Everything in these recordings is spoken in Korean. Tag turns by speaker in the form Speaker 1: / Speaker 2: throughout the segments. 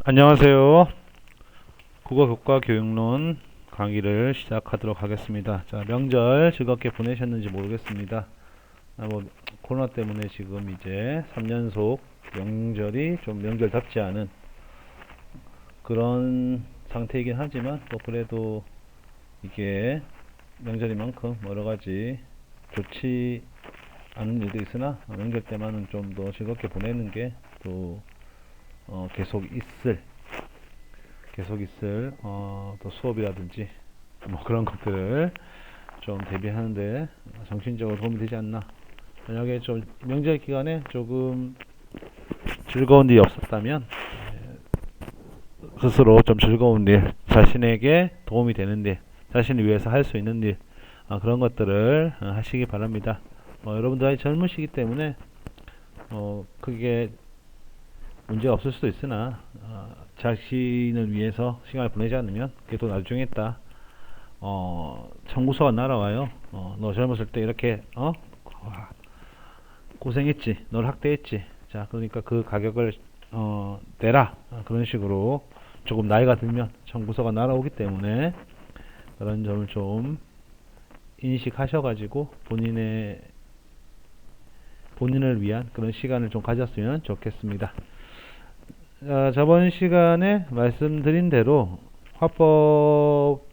Speaker 1: 안녕하세요. 국어교과 교육론 강의를 시작하도록 하겠습니다. 자, 명절 즐겁게 보내셨는지 모르겠습니다. 코로나 때문에 지금 이제 3연속 명절이 좀 명절답지 않은 그런 상태이긴 하지만 그래도 이게 명절인 만큼 여러가지 좋지 않은 일도 있으나 명절 때만은 좀 더 즐겁게 보내는 게 또 계속 있을 또 수업이라든지 그런 것들을 좀 대비하는데 정신적으로 도움이 되지 않나. 만약에 좀 명절 기간에 조금 즐거운 일이 없었다면 스스로 좀 즐거운 일, 자신에게 도움이 되는 일, 자신을 위해서 할 수 있는 일, 그런 것들을 하시기 바랍니다. 여러분들 아직 젊으시기 때문에 크게 문제가 없을 수도 있으나 자신을 위해서 시간을 보내지 않으면 그게 또 나중에 있다 청구서가 날아와요. 너 젊었을 때 이렇게 고생했지, 널 학대했지, 자 그러니까 그 가격을 내라, 그런 식으로 조금 나이가 들면 청구서가 날아오기 때문에 그런 점을 좀 인식하셔가지고 본인을 위한 그런 시간을 좀 가졌으면 좋겠습니다. 저번 시간에 말씀드린 대로 화법부터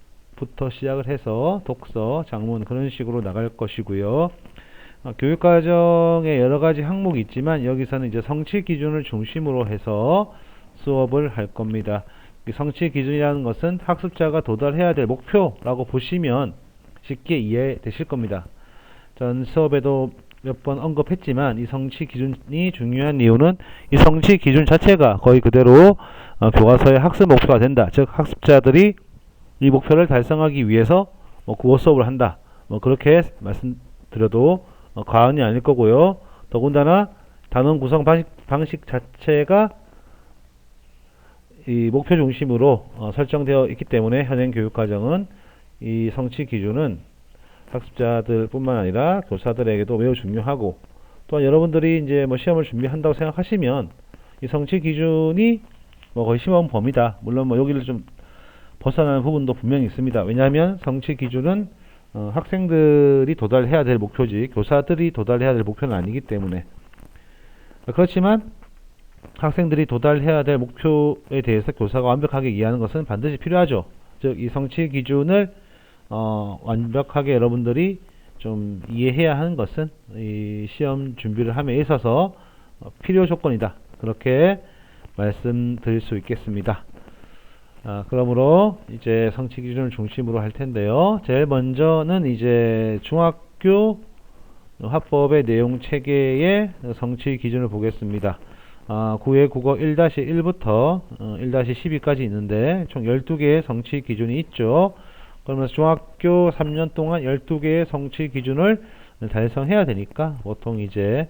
Speaker 1: 시작을 해서 독서, 작문 그런 식으로 나갈 것이고요. 교육과정에 여러가지 항목이 있지만 여기서는 이제 성취 기준을 중심으로 해서 수업을 할 겁니다. 이 성취 기준이라는 것은 학습자가 도달해야 될 목표라고 보시면 쉽게 이해되실 겁니다. 전 수업에도 몇 번 언급했지만 이 성취 기준이 중요한 이유는 이 성취 기준 자체가 거의 그대로 교과서의 학습 목표가 된다. 즉 학습자들이 이 목표를 달성하기 위해서 국어 수업을 한다. 그렇게 말씀드려도 과언이 아닐 거고요. 더군다나 단원 구성 방식 자체가 이 목표 중심으로 설정되어 있기 때문에 현행 교육과정은 이 성취 기준은 학습자들 뿐만 아니라 교사들에게도 매우 중요하고, 또한 여러분들이 이제 시험을 준비한다고 생각하시면 이 성취 기준이 거의 시험 범위다. 물론 여기를 좀 벗어나는 부분도 분명히 있습니다. 왜냐하면 성취 기준은 학생들이 도달해야 될 목표지 교사들이 도달해야 될 목표는 아니기 때문에. 그렇지만 학생들이 도달해야 될 목표에 대해서 교사가 완벽하게 이해하는 것은 반드시 필요하죠. 즉 이 성취 기준을 완벽하게 여러분들이 좀 이해해야 하는 것은 이 시험 준비를 함에 있어서 필요 조건이다. 그렇게 말씀드릴 수 있겠습니다. 그러므로 이제 성취 기준을 중심으로 할 텐데요. 제일 먼저는 이제 중학교 화법의 내용 체계의 성취 기준을 보겠습니다. 9회 국어 1-1부터 1-12까지 있는데 총 12개의 성취 기준이 있죠. 그러면서 중학교 3년 동안 12개의 성취 기준을 달성해야 되니까 보통 이제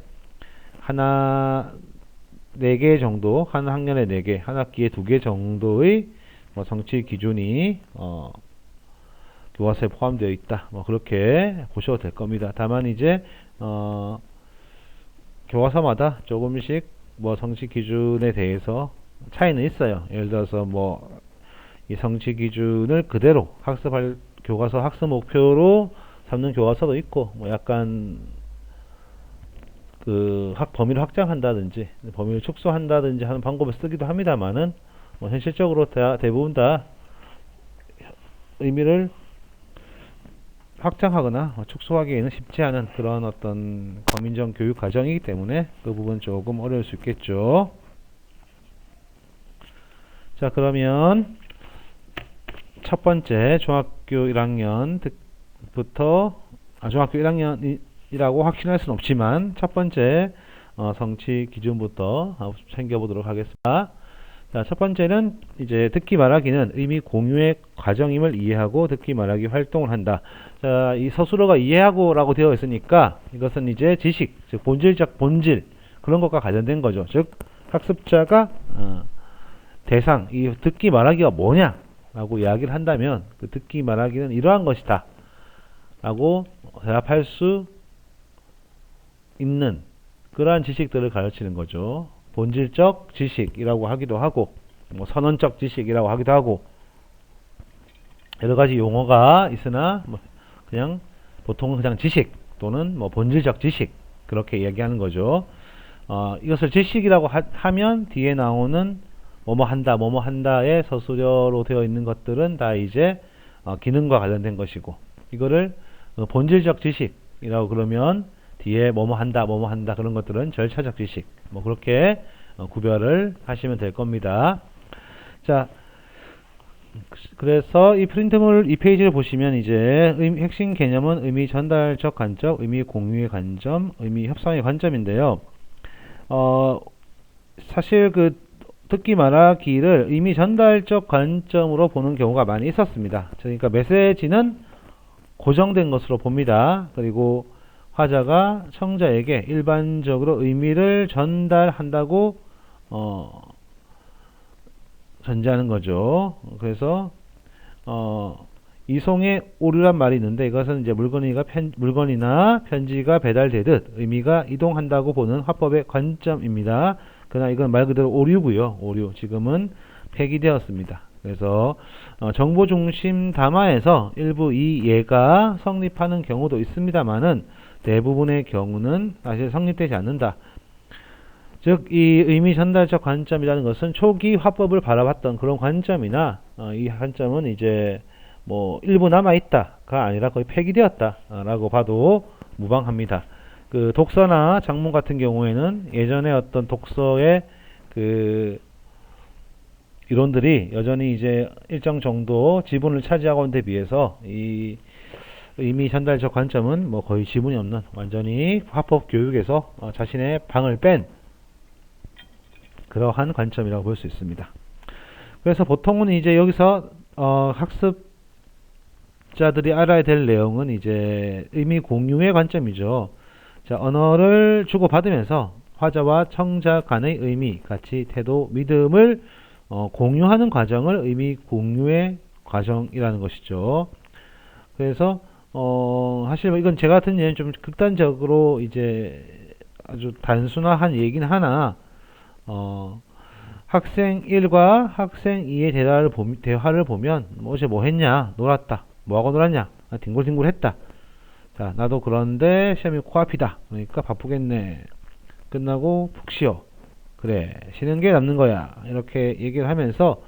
Speaker 1: 4개 정도, 한 학년에 4개, 한 학기에 2개 정도의 성취 기준이 교과서에 포함되어 있다. 그렇게 보셔도 될 겁니다. 다만 이제 교과서마다 조금씩 성취 기준에 대해서 차이는 있어요. 예를 들어서 이 성취 기준을 그대로 교과서 학습 목표로 삼는 교과서도 있고, 약간 범위를 확장한다든지 범위를 축소한다든지 하는 방법을 쓰기도 합니다만은 현실적으로 대부분 다 의미를 확장하거나 축소하기에는 쉽지 않은 그런 어떤 과민정 교육 과정이기 때문에 그 부분 조금 어려울 수 있겠죠. 자, 그러면 첫 번째 중학교 1학년부터 중학교 1학년이라고 확신할 수는 없지만 첫 번째 성취 기준부터 챙겨보도록 하겠습니다. 자, 첫 번째는 이제 듣기 말하기는 의미 공유의 과정임을 이해하고 듣기 말하기 활동을 한다. 자, 이 서술어가 이해하고라고 되어 있으니까 이것은 이제 지식, 즉 본질적 본질 그런 것과 관련된 거죠. 즉 학습자가 대상, 이 듣기 말하기가 뭐냐 라고 이야기를 한다면 그 듣기 말하기는 이러한 것이다 라고 대답할 수 있는 그러한 지식들을 가르치는 거죠. 본질적 지식이라고 하기도 하고, 뭐 선언적 지식이라고 하기도 하고 여러 가지 용어가 있으나 뭐 그냥 보통은 그냥 지식 또는 뭐 본질적 지식 그렇게 이야기하는 거죠. 이것을 지식이라고 하면 뒤에 나오는 뭐뭐 한다, 뭐뭐 한다의 서술어로 되어 있는 것들은 다 이제 기능과 관련된 것이고 이거를 본질적 지식이라고 그러면 뒤에 뭐뭐 한다, 뭐뭐 한다 그런 것들은 절차적 지식 뭐 그렇게 구별을 하시면 될 겁니다. 자, 그래서 이 프린트물 이 페이지를 보시면 이제 핵심 개념은 의미 전달적 관점, 의미 공유의 관점, 의미 협상의 관점인데요. 사실 그 듣기 말하기를 의미 전달적 관점으로 보는 경우가 많이 있었습니다. 그러니까 메시지는 고정된 것으로 봅니다. 그리고 화자가 청자에게 일반적으로 의미를 전달한다고 전제하는 거죠. 그래서 이송의 오류란 말이 있는데 이것은 이제 물건이나 편지가 배달되듯 의미가 이동한다고 보는 화법의 관점입니다. 그러나 이건 말 그대로 오류고요. 오류. 지금은 폐기되었습니다. 그래서 정보 중심 담화에서 일부 이 예가 성립하는 경우도 있습니다만은 대부분의 경우는 사실 성립되지 않는다. 즉, 이 의미 전달적 관점이라는 것은 초기 화법을 바라봤던 그런 관점이나 이 관점은 이제 뭐 일부 남아있다가 아니라 거의 폐기되었다 라고 봐도 무방합니다. 그 독서나 장문 같은 경우에는 예전에 어떤 독서의 그 이론들이 여전히 이제 일정 정도 지분을 차지하고 있는 데 비해서 이 의미 전달적 관점은 뭐 거의 지분이 없는 완전히 화법 교육에서 자신의 방을 뺀 그러한 관점이라고 볼 수 있습니다. 그래서 보통은 이제 여기서 학습자들이 알아야 될 내용은 이제 의미 공유의 관점이죠. 자, 언어를 주고받으면서 화자와 청자 간의 의미, 가치, 태도, 믿음을 공유하는 과정을 의미 공유의 과정이라는 것이죠. 그래서 사실 이건 제가 같은 예는 좀 극단적으로 이제 아주 단순화한 얘기는 하나 학생 1과 학생 2의 대화를 보면 어제 뭐 했냐? 놀았다. 뭐하고 놀았냐? 뒹굴뒹굴 했다. 자, 나도 그런데 시험이 코앞이다. 그러니까 바쁘겠네. 끝나고 푹 쉬어. 그래, 쉬는 게 남는 거야. 이렇게 얘기를 하면서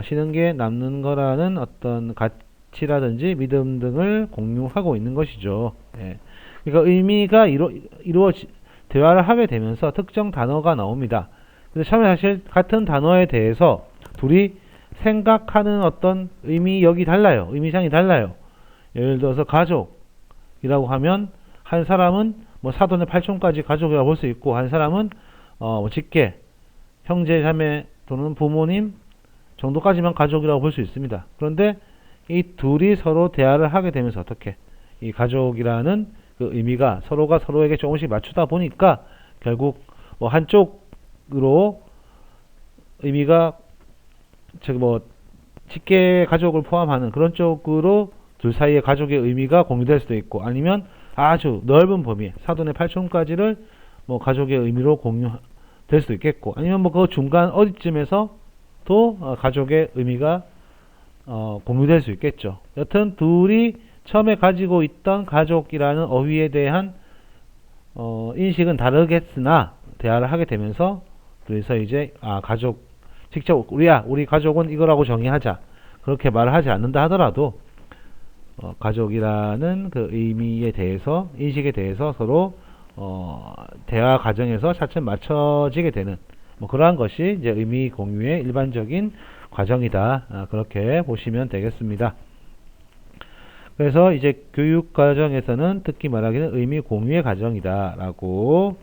Speaker 1: 쉬는 게 남는 거라는 어떤 가치라든지 믿음 등을 공유하고 있는 것이죠. 예. 그러니까 의미가 대화를 하게 되면서 특정 단어가 나옵니다. 근데 처음에 사실 같은 단어에 대해서 둘이 생각하는 어떤 의미역이 달라요. 의미상이 달라요. 예를 들어서 가족이라고 하면 한 사람은 뭐 사돈의 팔촌까지 가족이라고 볼 수 있고 한 사람은 직계, 형제, 자매 또는 부모님 정도까지만 가족이라고 볼 수 있습니다. 그런데 이 둘이 서로 대화를 하게 되면서 어떻게 이 가족이라는 그 의미가 서로가 서로에게 조금씩 맞추다 보니까 결국 뭐 한쪽으로 의미가 직계 가족을 포함하는 그런 쪽으로 둘 사이의 가족의 의미가 공유될 수도 있고 아니면 아주 넓은 범위 사돈의 팔촌까지를 뭐 가족의 의미로 공유될 수도 있겠고 아니면 뭐 그 중간 어디쯤에서 또 가족의 의미가 공유될 수 있겠죠. 여튼 둘이 처음에 가지고 있던 가족이라는 어휘에 대한 인식은 다르겠으나 대화를 하게 되면서 그래서 이제 가족 직접 우리 가족은 이거라고 정의하자 그렇게 말을 하지 않는다 하더라도 가족이라는 그 의미에 대해서 인식에 대해서 서로 대화 과정에서 차츰 맞춰지게 되는 뭐 그러한 것이 이제 의미 공유의 일반적인 과정이다. 그렇게 보시면 되겠습니다. 그래서 이제 교육 과정에서는 듣기 말하기는 의미 공유의 과정이다 라고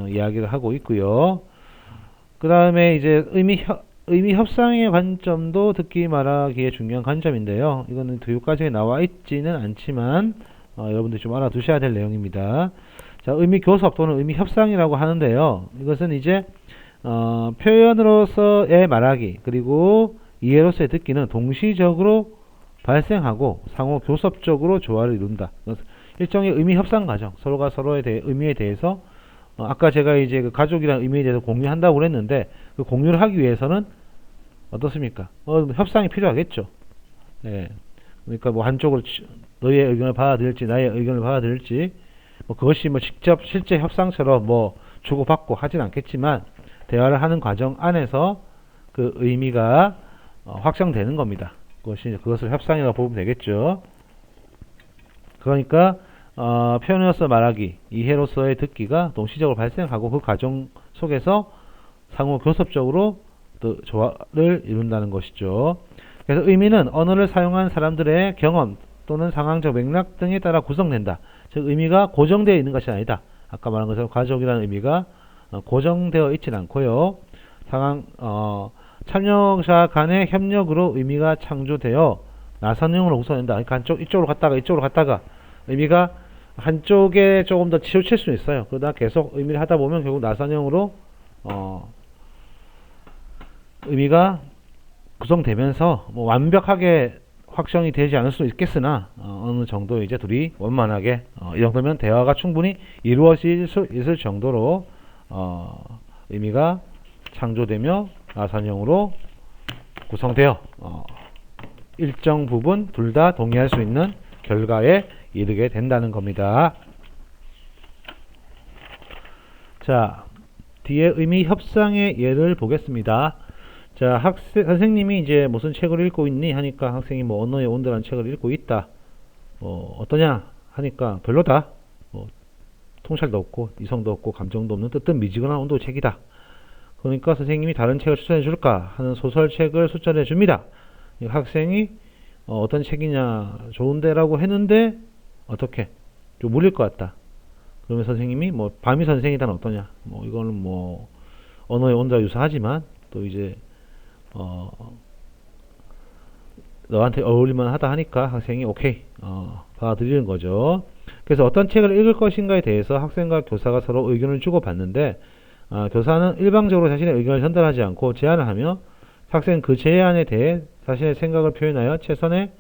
Speaker 1: 이야기를 하고 있고요. 그 다음에 이제 의미 협상의 관점도 듣기 말하기의 중요한 관점인데요. 이거는 교육 과정에 나와 있지는 않지만 여러분들이 좀 알아두셔야 될 내용입니다. 자, 의미 교섭 또는 의미 협상이라고 하는데요. 이것은 이제 표현으로서의 말하기 그리고 이해로서의 듣기는 동시적으로 발생하고 상호 교섭적으로 조화를 이룬다. 일종의 의미 협상 과정, 서로가 서로의 의미에 대해서 아까 제가 이제 그 가족이라는 의미에 대해서 공유한다고 그랬는데 그 공유를 하기 위해서는 어떻습니까? 협상이 필요하겠죠. 예. 그러니까 뭐 한쪽을 너의 의견을 받아들일지 나의 의견을 받아들일지 뭐 그것이 뭐 직접 실제 협상처럼 뭐 주고받고 하진 않겠지만 대화를 하는 과정 안에서 그 의미가 확정되는 겁니다. 그것을 협상이라고 보면 되겠죠. 그러니까 표현으로서 말하기, 이해로서의 듣기가 동시적으로 발생하고 그 과정 속에서 상호 교섭적으로 또 조화를 이룬다는 것이죠. 그래서 의미는 언어를 사용한 사람들의 경험 또는 상황적 맥락 등에 따라 구성된다. 즉 의미가 고정되어 있는 것이 아니다. 아까 말한 것처럼 가족이라는 의미가 고정되어 있지는 않고요. 참여자 간의 협력으로 의미가 창조되어 나선형으로 구성된다. 그러니까 이쪽으로 갔다가 의미가 한쪽에 조금 더 치우칠 수 있어요. 그러다 계속 의미를 하다 보면 결국 나선형으로 의미가 구성되면서 뭐 완벽하게 확정이 되지 않을 수 있겠으나 어느 정도 이제 둘이 원만하게 이 정도면 대화가 충분히 이루어질 수 있을 정도로 의미가 창조되며 나선형으로 구성되어 일정 부분 둘 다 동의할 수 있는 결과에 이르게 된다는 겁니다. 자, 뒤에 의미 협상의 예를 보겠습니다. 자, 선생님이 이제 무슨 책을 읽고 있니? 하니까 학생이 뭐 언어의 온도라는 책을 읽고 있다. 어떠냐? 하니까 별로다. 통찰도 없고 이성도 없고 감정도 없는 뜨뜻 미지근한 온도 책이다. 그러니까 선생님이 다른 책을 추천해 줄까 하는 소설책을 추천해 줍니다. 학생이 어떤 책이냐 좋은데라고 했는데 어떻게 좀 물릴 것 같다. 그러면 선생님이 뭐 밤이 선생이다는 어떠냐? 뭐 이거는 뭐 언어의 온도와 유사하지만 또 이제 너한테 어울릴만 하다 하니까 학생이 오케이 받아들이는 거죠. 그래서 어떤 책을 읽을 것인가에 대해서 학생과 교사가 서로 의견을 주고받는데 교사는 일방적으로 자신의 의견을 전달하지 않고 제안을 하며 학생은 그 제안에 대해 자신의 생각을 표현하여 최선의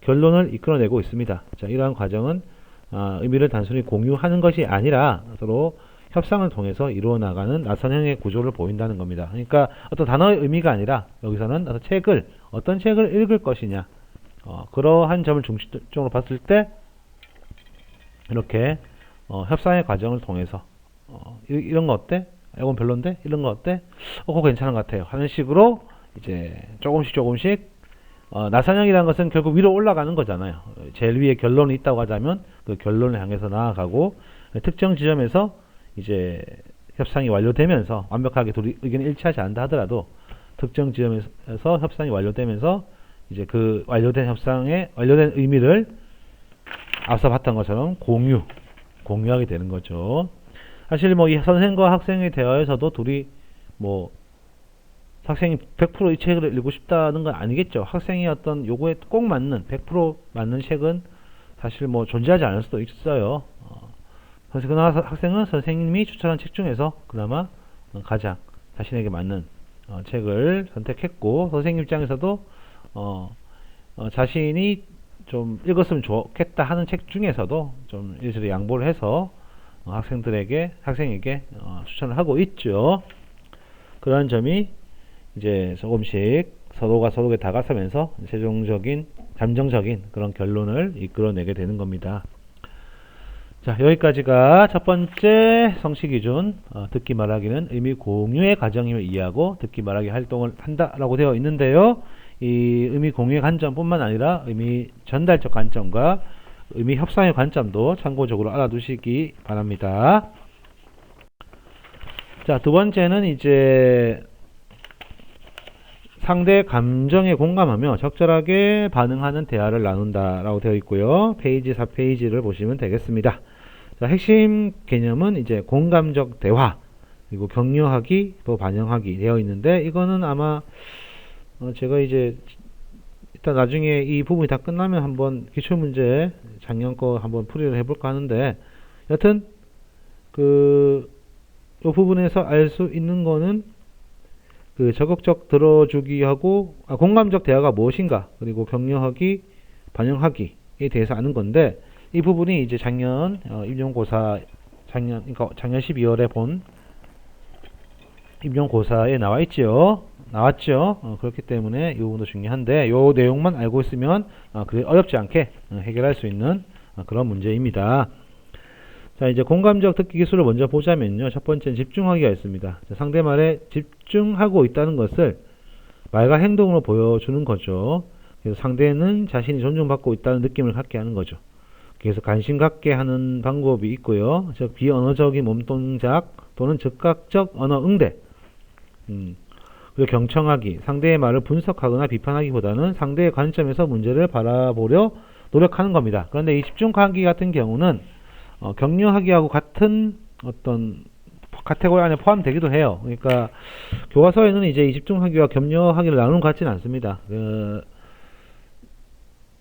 Speaker 1: 결론을 이끌어내고 있습니다. 자, 이러한 과정은 의미를 단순히 공유하는 것이 아니라 서로 협상을 통해서 이루어 나가는 나선형의 구조를 보인다는 겁니다. 그러니까 어떤 단어의 의미가 아니라 여기서는 어떤 책을 읽을 것이냐 그러한 점을 중심적으로 봤을 때 이렇게 협상의 과정을 통해서 이런 거 어때? 이건 별론데? 이런 거 어때? 그거 괜찮은 것 같아요. 하는 식으로 이제 조금씩 나선형이라는 것은 결국 위로 올라가는 거잖아요. 제일 위에 결론이 있다고 하자면 그 결론을 향해서 나아가고 특정 지점에서 이제 협상이 완료되면서 완벽하게 둘이 의견이 일치하지 않는다 하더라도 특정 지점에서 협상이 완료되면서 이제 그 완료된 협상의 완료된 의미를 앞서 봤던 것처럼 공유하게 되는 거죠. 사실 뭐 이 선생과 학생의 대화에서도 둘이 뭐 학생이 100% 이 책을 읽고 싶다는 건 아니겠죠. 학생이 어떤 요구에 꼭 맞는 100% 맞는 책은 사실 뭐 존재하지 않을 수도 있어요. 그러나 학생은 선생님이 추천한 책 중에서 그나마 가장 자신에게 맞는 책을 선택했고 선생님 입장에서도 자신이 좀 읽었으면 좋겠다 하는 책 중에서도 좀 일일이 양보를 해서 학생에게 추천을 하고 있죠. 그러한 점이 이제 조금씩 서로가 서로에게 다가서면서 최종적인 잠정적인 그런 결론을 이끌어내게 되는 겁니다. 자, 여기까지가 첫 번째 성취 기준 듣기 말하기는 의미 공유의 과정임을 이해하고 듣기 말하기 활동을 한다라고 되어 있는데요. 이 의미 공유의 관점뿐만 아니라 의미 전달적 관점과 의미 협상의 관점도 참고적으로 알아두시기 바랍니다. 자, 두 번째는 이제 상대 감정에 공감하며 적절하게 반응하는 대화를 나눈다라고 되어 있고요. 페이지 4페이지를 보시면 되겠습니다. 자, 핵심 개념은 이제 공감적 대화, 그리고 격려하기, 또 반영하기 되어 있는데 이거는 아마 제가 이제 일단 나중에 이 부분이 다 끝나면 한번 기출문제 작년 거 한번 풀이를 해볼까 하는데 여튼 이 부분에서 알 수 있는 거는 그 적극적 들어주기하고 공감적 대화가 무엇인가 그리고 격려하기, 반영하기에 대해서 아는 건데 이 부분이 이제 작년 임용고사 그러니까 작년 12월에 본 임용고사에 나와 있지요. 나왔죠. 그렇기 때문에 이 부분도 중요한데 요 내용만 알고 있으면 그게 어렵지 않게 해결할 수 있는 그런 문제입니다. 자, 이제 공감적 듣기 기술을 먼저 보자면요. 첫 번째는 집중하기가 있습니다. 자, 상대 말에 집중하고 있다는 것을 말과 행동으로 보여주는 거죠. 그래서 상대는 자신이 존중받고 있다는 느낌을 갖게 하는 거죠. 그래서 관심 갖게 하는 방법이 있고요. 즉 비언어적인 몸동작 또는 즉각적 언어 응대. 그리고 경청하기, 상대의 말을 분석하거나 비판하기보다는 상대의 관점에서 문제를 바라보려 노력하는 겁니다. 그런데 이 집중하기 같은 경우는 격려하기하고 같은 어떤 카테고리 안에 포함되기도 해요. 그러니까 교과서에는 이제 이 집중하기와 격려하기를 나누는 것 같지는 않습니다.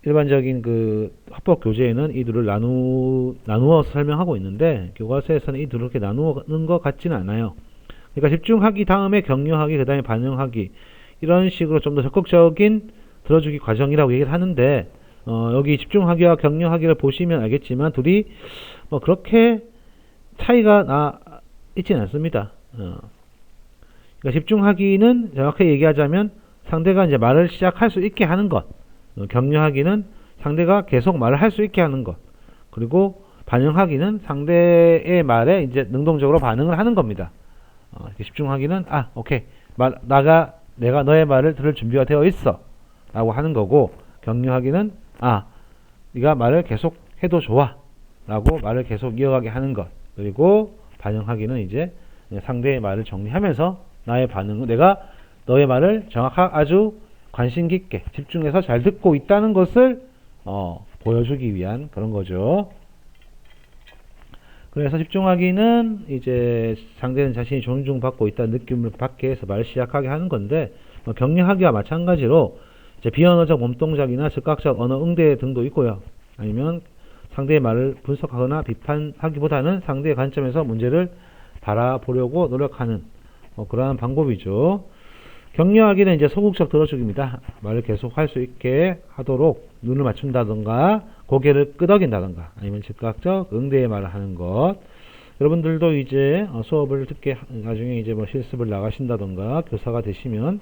Speaker 1: 일반적인 그 합법 교재에는 이 둘을 나누어서 설명하고 있는데 교과서에서는 이 둘을 그렇게 나누는 것 같지는 않아요. 그러니까 집중하기 다음에 격려하기 그 다음에 반영하기 이런 식으로 좀 더 적극적인 들어주기 과정이라고 얘기를 하는데 여기 집중하기와 격려하기를 보시면 알겠지만 둘이 뭐 그렇게 차이가 있지는 않습니다. 그러니까 집중하기는 정확하게 얘기하자면 상대가 이제 말을 시작할 수 있게 하는 것, 격려하기는 상대가 계속 말을 할 수 있게 하는 것, 그리고 반영하기는 상대의 말에 이제 능동적으로 반응을 하는 겁니다. 집중하기는 오케이 내가 너의 말을 들을 준비가 되어 있어 라고 하는 거고, 격려하기는 네가 말을 계속 해도 좋아 라고 말을 계속 이어가게 하는 것, 그리고 반영하기는 이제 상대의 말을 정리하면서 나의 반응을 내가 너의 말을 아주 관심 깊게 집중해서 잘 듣고 있다는 것을 보여주기 위한 그런 거죠. 그래서 집중하기는 이제 상대는 자신이 존중받고 있다는 느낌을 받게 해서 말을 시작하게 하는 건데, 격려하기와 마찬가지로 이제 비언어적 몸동작이나 즉각적 언어 응대 등도 있고요. 아니면 상대의 말을 분석하거나 비판하기보다는 상대의 관점에서 문제를 바라보려고 노력하는 그러한 방법이죠. 격려하기는 이제 소극적 들어주기입니다. 말을 계속 할 수 있게 하도록 눈을 맞춘다던가 고개를 끄덕인다던가 아니면 즉각적 응대의 말을 하는 것. 여러분들도 이제 수업을 듣게 나중에 이제 뭐 실습을 나가신다던가 교사가 되시면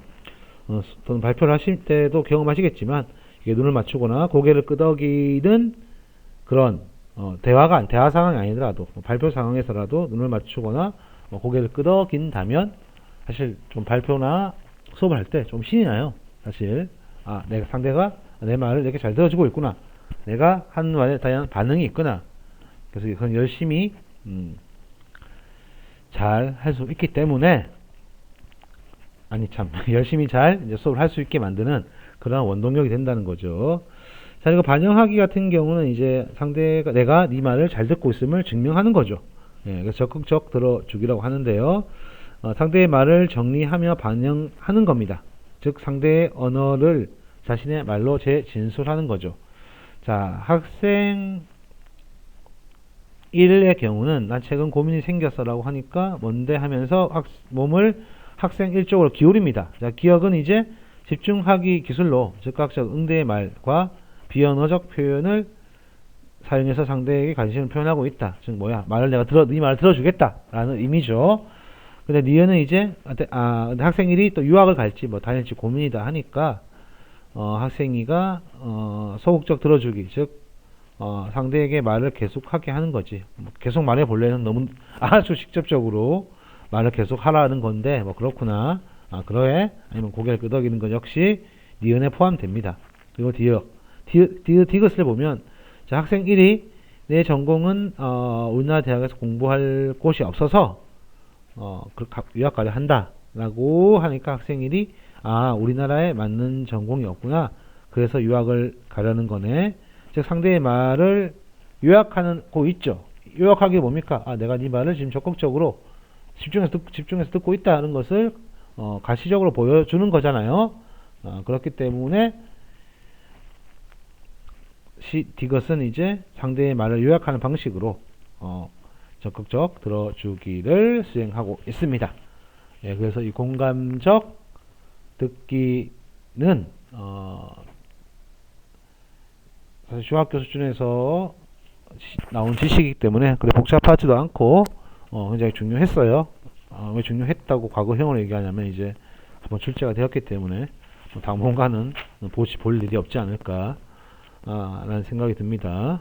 Speaker 1: 또는 발표를 하실 때도 경험하시겠지만 이게 눈을 맞추거나 고개를 끄덕이는 그런 대화 상황이 아니더라도 발표 상황에서라도 눈을 맞추거나 고개를 끄덕인다면 사실 좀 발표나 수업을 할 때 좀 신이 나요. 사실 내가 상대가 내 말을 이렇게 잘 들어주고 있구나, 내가 한 말에 대한 반응이 있구나. 그래서 그건 열심히 잘 할 수 있기 때문에 열심히 잘 이제 수업을 할 수 있게 만드는 그런 원동력이 된다는 거죠. 자, 그리고 반영하기 같은 경우는 이제 상대가 내가 네 말을 잘 듣고 있음을 증명하는 거죠. 그래서 적극적 들어주기라고 하는데요. 상대의 말을 정리하며 반영하는 겁니다. 즉 상대의 언어를 자신의 말로 재진술하는 거죠. 자, 학생 1의 경우는 난 최근 고민이 생겼어 라고 하니까 뭔데 하면서 몸을 학생 1 쪽으로 기울입니다. 자, 기억은 이제 집중하기 기술로 즉각적 응대의 말과 비언어적 표현을 사용해서 상대에게 관심을 표현하고 있다. 즉 네 말을 들어주겠다 라는 의미죠. 근데 니은은 이제 근데 학생 1이 또 유학을 갈지 다닐지 고민이다 하니까 학생 2가 소극적 들어주기, 즉 상대에게 말을 계속하게 하는 거지. 계속 말해 볼래는 너무 아주 직접적으로 말을 계속 하라는 건데 그렇구나, 그래, 아니면 고개를 끄덕이는 것 역시 니은에 포함됩니다. 그리고 디귿을 보면 자, 학생 1이 내 전공은 우리나라 대학에서 공부할 곳이 없어서 유학 가려 한다 라고 하니까 학생 1이 우리나라에 맞는 전공이 없구나, 그래서 유학을 가려는 거네. 즉 상대의 말을 요약하는 거 있죠. 요약하기 뭡니까? 내가 네 말을 지금 적극적으로 집중해서 듣고 있다는 것을 가시적으로 보여주는 거잖아요. 그렇기 때문에 디귿은 이제 상대의 말을 요약하는 방식으로 적극적 들어주기를 수행하고 있습니다. 그래서 이 공감적 듣기는 사실 중학교 수준에서 나온 지식이기 때문에 그래 복잡하지도 않고 굉장히 중요했어요. 왜 중요했다고 과거형으로 얘기하냐면 이제 한번 출제가 되었기 때문에 당분간은 볼 일이 없지 않을까 라는 생각이 듭니다.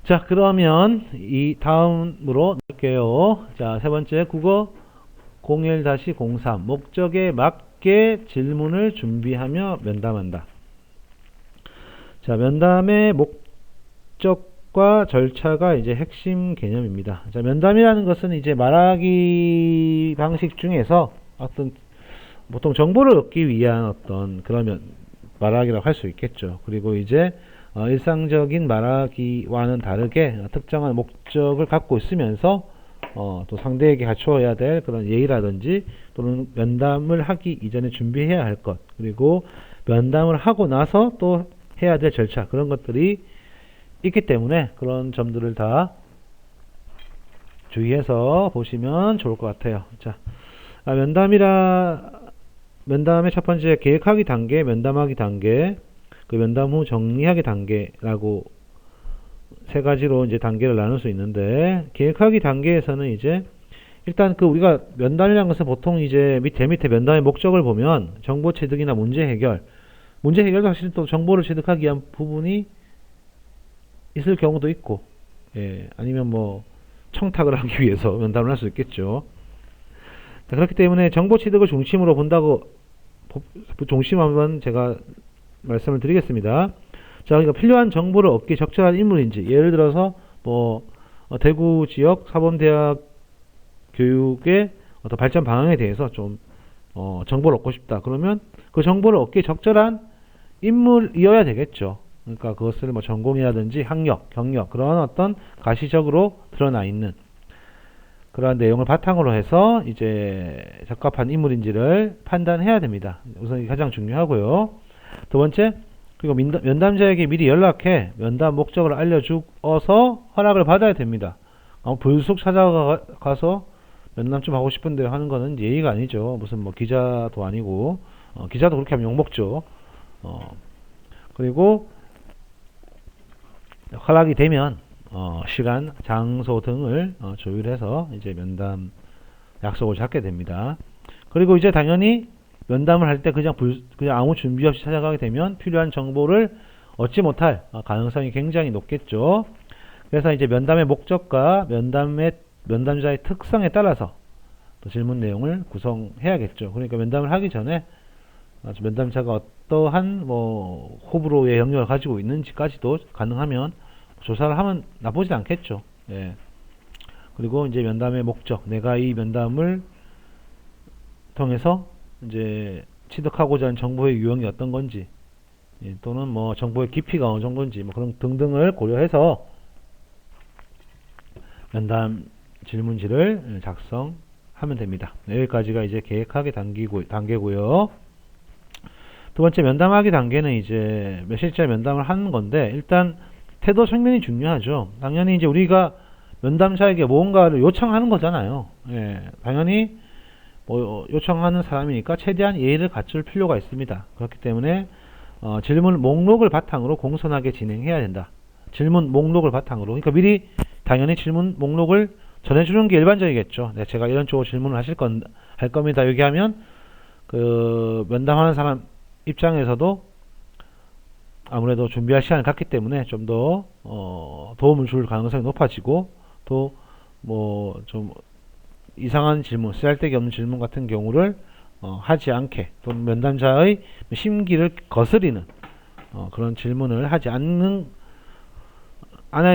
Speaker 1: 자, 그러면 이 다음으로 할게요. 자, 세 번째 국어 01-03 목적에 맞게 질문을 준비하며 면담한다. 자, 면담의 목적과 절차가 이제 핵심 개념입니다. 자, 면담이라는 것은 이제 말하기 방식 중에서 어떤 보통 정보를 얻기 위한 어떤 그러면 말하기라고 할 수 있겠죠. 그리고 이제 일상적인 말하기와는 다르게 특정한 목적을 갖고 있으면서 또 상대에게 갖추어야 될 그런 예의라든지 또는 면담을 하기 이전에 준비해야 할 것, 그리고 면담을 하고 나서 또 해야 될 절차, 그런 것들이 있기 때문에 그런 점들을 다 주의해서 보시면 좋을 것 같아요. 자, 면담의 첫 번째 계획하기 단계, 면담하기 단계, 그 면담 후 정리하기 단계라고 세 가지로 이제 단계를 나눌 수 있는데, 계획하기 단계에서는 이제 일단 그 우리가 면담이라는 것은 보통 이제 밑에 면담의 목적을 보면 정보 취득이나 문제 해결도 사실 또 정보를 취득하기 위한 부분이 있을 경우도 있고, 예, 아니면 뭐 청탁을 하기 위해서 면담을 할 수 있겠죠. 자, 그렇기 때문에 정보 취득을 중심으로 본다고 중심 한번 제가 말씀을 드리겠습니다. 자, 그러니까 필요한 정보를 얻기 적절한 인물인지, 예를 들어서 뭐 대구 지역 사범대학 교육의 어떤 발전 방향에 대해서 좀 정보를 얻고 싶다. 그러면 그 정보를 얻기 적절한 인물이어야 되겠죠. 그러니까 그것을 뭐 전공이라든지 학력, 경력, 그런 어떤 가시적으로 드러나 있는 그러한 내용을 바탕으로 해서 이제 적합한 인물인지를 판단해야 됩니다. 우선 이게 가장 중요하고요. 두 번째, 그리고 면담자에게 미리 연락해 면담 목적을 알려주어서 허락을 받아야 됩니다. 불쑥 찾아가서 면담 좀 하고 싶은데 하는 거는 예의가 아니죠. 무슨 뭐 기자도 아니고, 기자도 그렇게 하면 욕먹죠. 그리고 허락이 되면 시간, 장소 등을 조율해서 이제 면담 약속을 잡게 됩니다. 그리고 이제 당연히 면담을 할 때 그냥 아무 준비 없이 찾아가게 되면 필요한 정보를 얻지 못할 가능성이 굉장히 높겠죠. 그래서 이제 면담의 목적과 면담자의 특성에 따라서 또 질문 내용을 구성해야겠죠. 그러니까 면담을 하기 전에 면담자가 어떠한 뭐 호불호의 영역을 가지고 있는지까지도 가능하면 조사를 하면 나쁘지 않겠죠. 예. 그리고 이제 면담의 목적, 내가 이 면담을 통해서 이제 취득하고자 하는 정보의 유형이 어떤 건지, 예, 또는 뭐 정보의 깊이가 어느 정도인지 뭐 그런 등등을 고려해서 면담 질문지를 작성하면 됩니다. 여기까지가 이제 계획하기 단계고요. 두 번째 면담하기 단계는 이제 실제 면담을 하는 건데, 일단 태도 측면이 중요하죠. 당연히 이제 우리가 면담자에게 무언가를 요청하는 거잖아요. 예, 당연히 뭐 요청하는 사람이니까 최대한 예의를 갖출 필요가 있습니다. 그렇기 때문에 질문 목록을 바탕으로 공손하게 진행해야 된다. 질문 목록을 바탕으로, 그러니까 미리 당연히 질문 목록을 전해주는 게 일반적이겠죠. 네, 제가 이런 쪽으로 질문을 할 겁니다. 여기 하면 그 면담하는 사람 입장에서도 아무래도 준비할 시간을 갖기 때문에 좀 더 도움을 줄 가능성이 높아지고, 또 뭐 좀 이상한 질문, 쓰잘데기 없는 질문 같은 경우를 하지 않게, 또는 면담자의 심기를 거스리는 그런 질문을 하지 않아야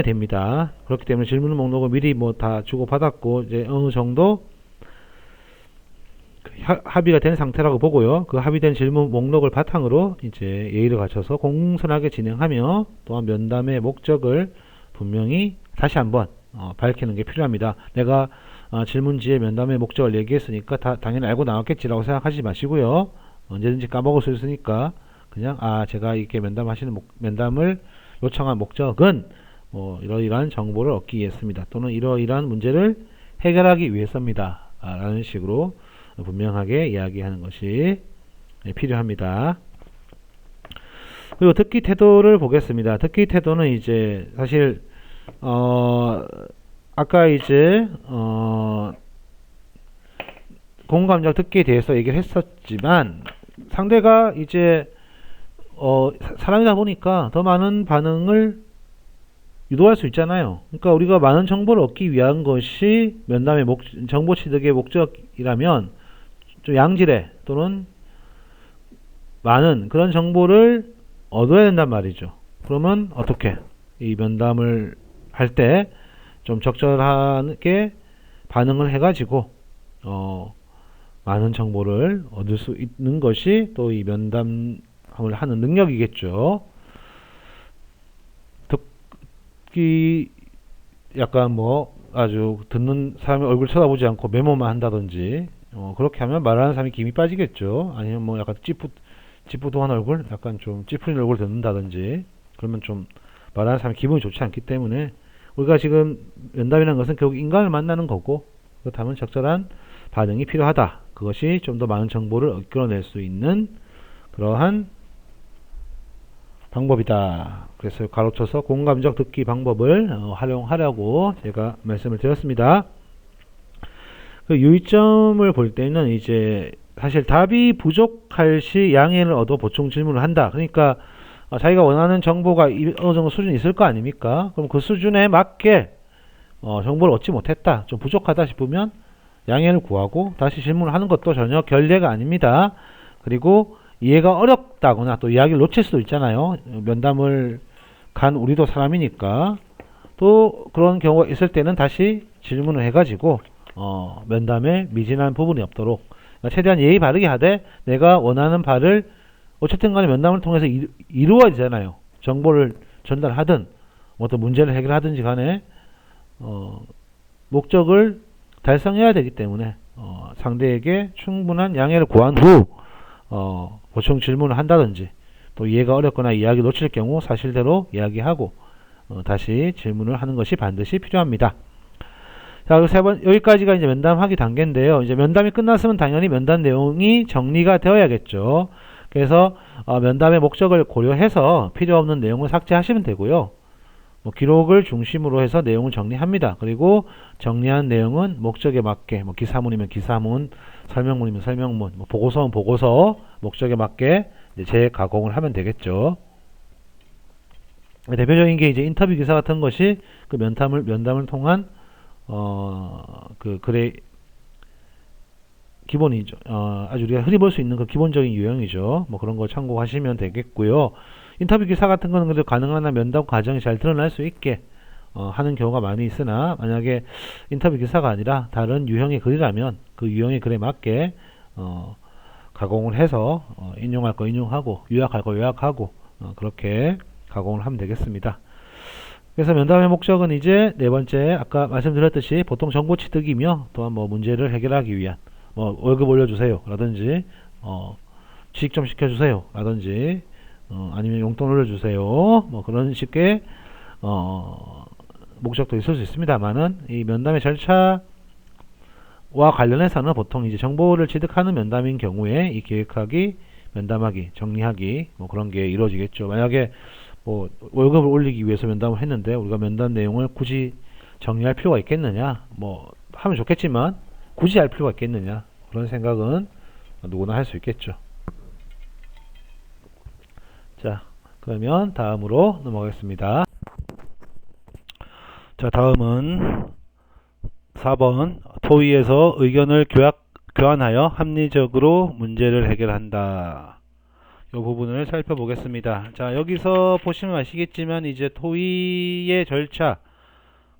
Speaker 1: 됩니다. 그렇기 때문에 질문 목록을 미리 뭐 다 주고 받았고, 이제 어느 정도 합의가 된 상태라고 보고요. 그 합의된 질문 목록을 바탕으로 이제 예의를 갖춰서 공손하게 진행하며, 또한 면담의 목적을 분명히 다시 한번 밝히는 게 필요합니다. 내가 질문지에 면담의 목적을 얘기했으니까 당연히 알고 나왔겠지라고 생각하지 마시고요. 언제든지 까먹을 수 있으니까 그냥 제가 이렇게 면담을 요청한 목적은 뭐 이러이러한 정보를 얻기 위해서입니다. 또는 이러이러한 문제를 해결하기 위해서입니다. 라는 식으로 분명하게 이야기하는 것이 필요합니다. 그리고 듣기 태도를 보겠습니다. 듣기 태도는 이제 사실 아까 이제 공감정 듣기에 대해서 얘기를 했었지만 상대가 이제 사람이다 보니까 더 많은 반응을 유도할 수 있잖아요. 그러니까 우리가 많은 정보를 얻기 위한 것이 면담의 정보 취득의 목적이라면 좀 양질의 또는 많은 그런 정보를 얻어야 된단 말이죠. 그러면 어떻게 이 면담을 할 때 좀 적절하게 반응을 해가지고 많은 정보를 얻을 수 있는 것이 또 이 면담을 하는 능력이겠죠. 듣기 약간 뭐 아주 듣는 사람의 얼굴 쳐다보지 않고 메모만 한다든지 그렇게 하면 말하는 사람이 김이 빠지겠죠. 아니면 뭐 약간 찌뿌둥한 얼굴, 약간 좀 찌푸린 얼굴 듣는다든지 그러면 좀 말하는 사람이 기분이 좋지 않기 때문에 우리가 지금 면담이라는 것은 결국 인간을 만나는 거고 그렇다면 적절한 반응이 필요하다. 그것이 좀 더 많은 정보를 이끌어낼 수 있는 그러한 방법이다. 그래서 가로쳐서 공감적 듣기 방법을 활용하라고 제가 말씀을 드렸습니다. 그 유의점을 볼 때는 이제 사실 답이 부족할 시 양해를 얻어 보충 질문을 한다. 그러니까 자기가 원하는 정보가 어느 정도 수준이 있을 거 아닙니까? 그럼 그 수준에 맞게 정보를 얻지 못했다. 좀 부족하다 싶으면 양해를 구하고 다시 질문을 하는 것도 전혀 결례가 아닙니다. 그리고 이해가 어렵다거나 또 이야기를 놓칠 수도 있잖아요. 면담을 간 우리도 사람이니까 또 그런 경우가 있을 때는 다시 질문을 해가지고 면담에 미진한 부분이 없도록 최대한 예의 바르게 하되 내가 원하는 바를 어쨌든 간에 면담을 통해서 이루어야 되잖아요. 정보를 전달하든 어떤 문제를 해결하든지 간에 목적을 달성해야 되기 때문에 상대에게 충분한 양해를 구한 후 보충 질문을 한다든지 또 이해가 어렵거나 이야기 놓칠 경우 사실대로 이야기하고 다시 질문을 하는 것이 반드시 필요합니다. 자, 여기까지가 이제 면담하기 단계인데요. 이제 면담이 끝났으면 당연히 면담 내용이 정리가 되어야겠죠. 그래서 면담의 목적을 고려해서 필요 없는 내용을 삭제하시면 되고요. 기록을 중심으로 해서 내용을 정리합니다. 그리고 정리한 내용은 목적에 맞게 기사문이면 기사문, 설명문이면 설명문, 보고서는 보고서 목적에 맞게 재가공을 하면 되겠죠. 대표적인 게 이제 인터뷰 기사 같은 것이 그 면담을 통한 그 글의 기본이죠. 아주 우리가 흔히 볼 수 있는 그 기본적인 유형이죠. 그런 거 참고하시면 되겠고요. 인터뷰 기사 같은 거는 그래도 가능한 한 면담 과정이 잘 드러날 수 있게 하는 경우가 많이 있으나 만약에 인터뷰 기사가 아니라 다른 유형의 글이라면 그 유형의 글에 맞게 가공을 해서 인용할 거 인용하고 요약할 거 요약하고 그렇게 가공을 하면 되겠습니다. 그래서 면담의 목적은 이제 네 번째 아까 말씀드렸듯이 보통 정보 취득이며 또한 문제를 해결하기 위한 월급 올려주세요 라든지 취직 좀 시켜주세요 라든지 아니면 용돈 올려주세요 그런 식의 목적도 있을 수 있습니다만은 이 면담의 절차와 관련해서는 보통 이제 정보를 취득하는 면담인 경우에 이 계획하기, 면담하기, 정리하기 그런 게 이루어지겠죠. 만약에 월급을 올리기 위해서 면담을 했는데 우리가 면담 내용을 굳이 정리할 필요가 있겠느냐 하면 좋겠지만 굳이 할 필요가 있겠느냐 그런 생각은 누구나 할 수 있겠죠. 자, 그러면 다음으로 넘어가겠습니다. 자, 다음은 4번 토의에서 의견을 교환하여 합리적으로 문제를 해결한다. 이 부분을 살펴보겠습니다. 자, 여기서 보시면 아시겠지만 이제 토의의 절차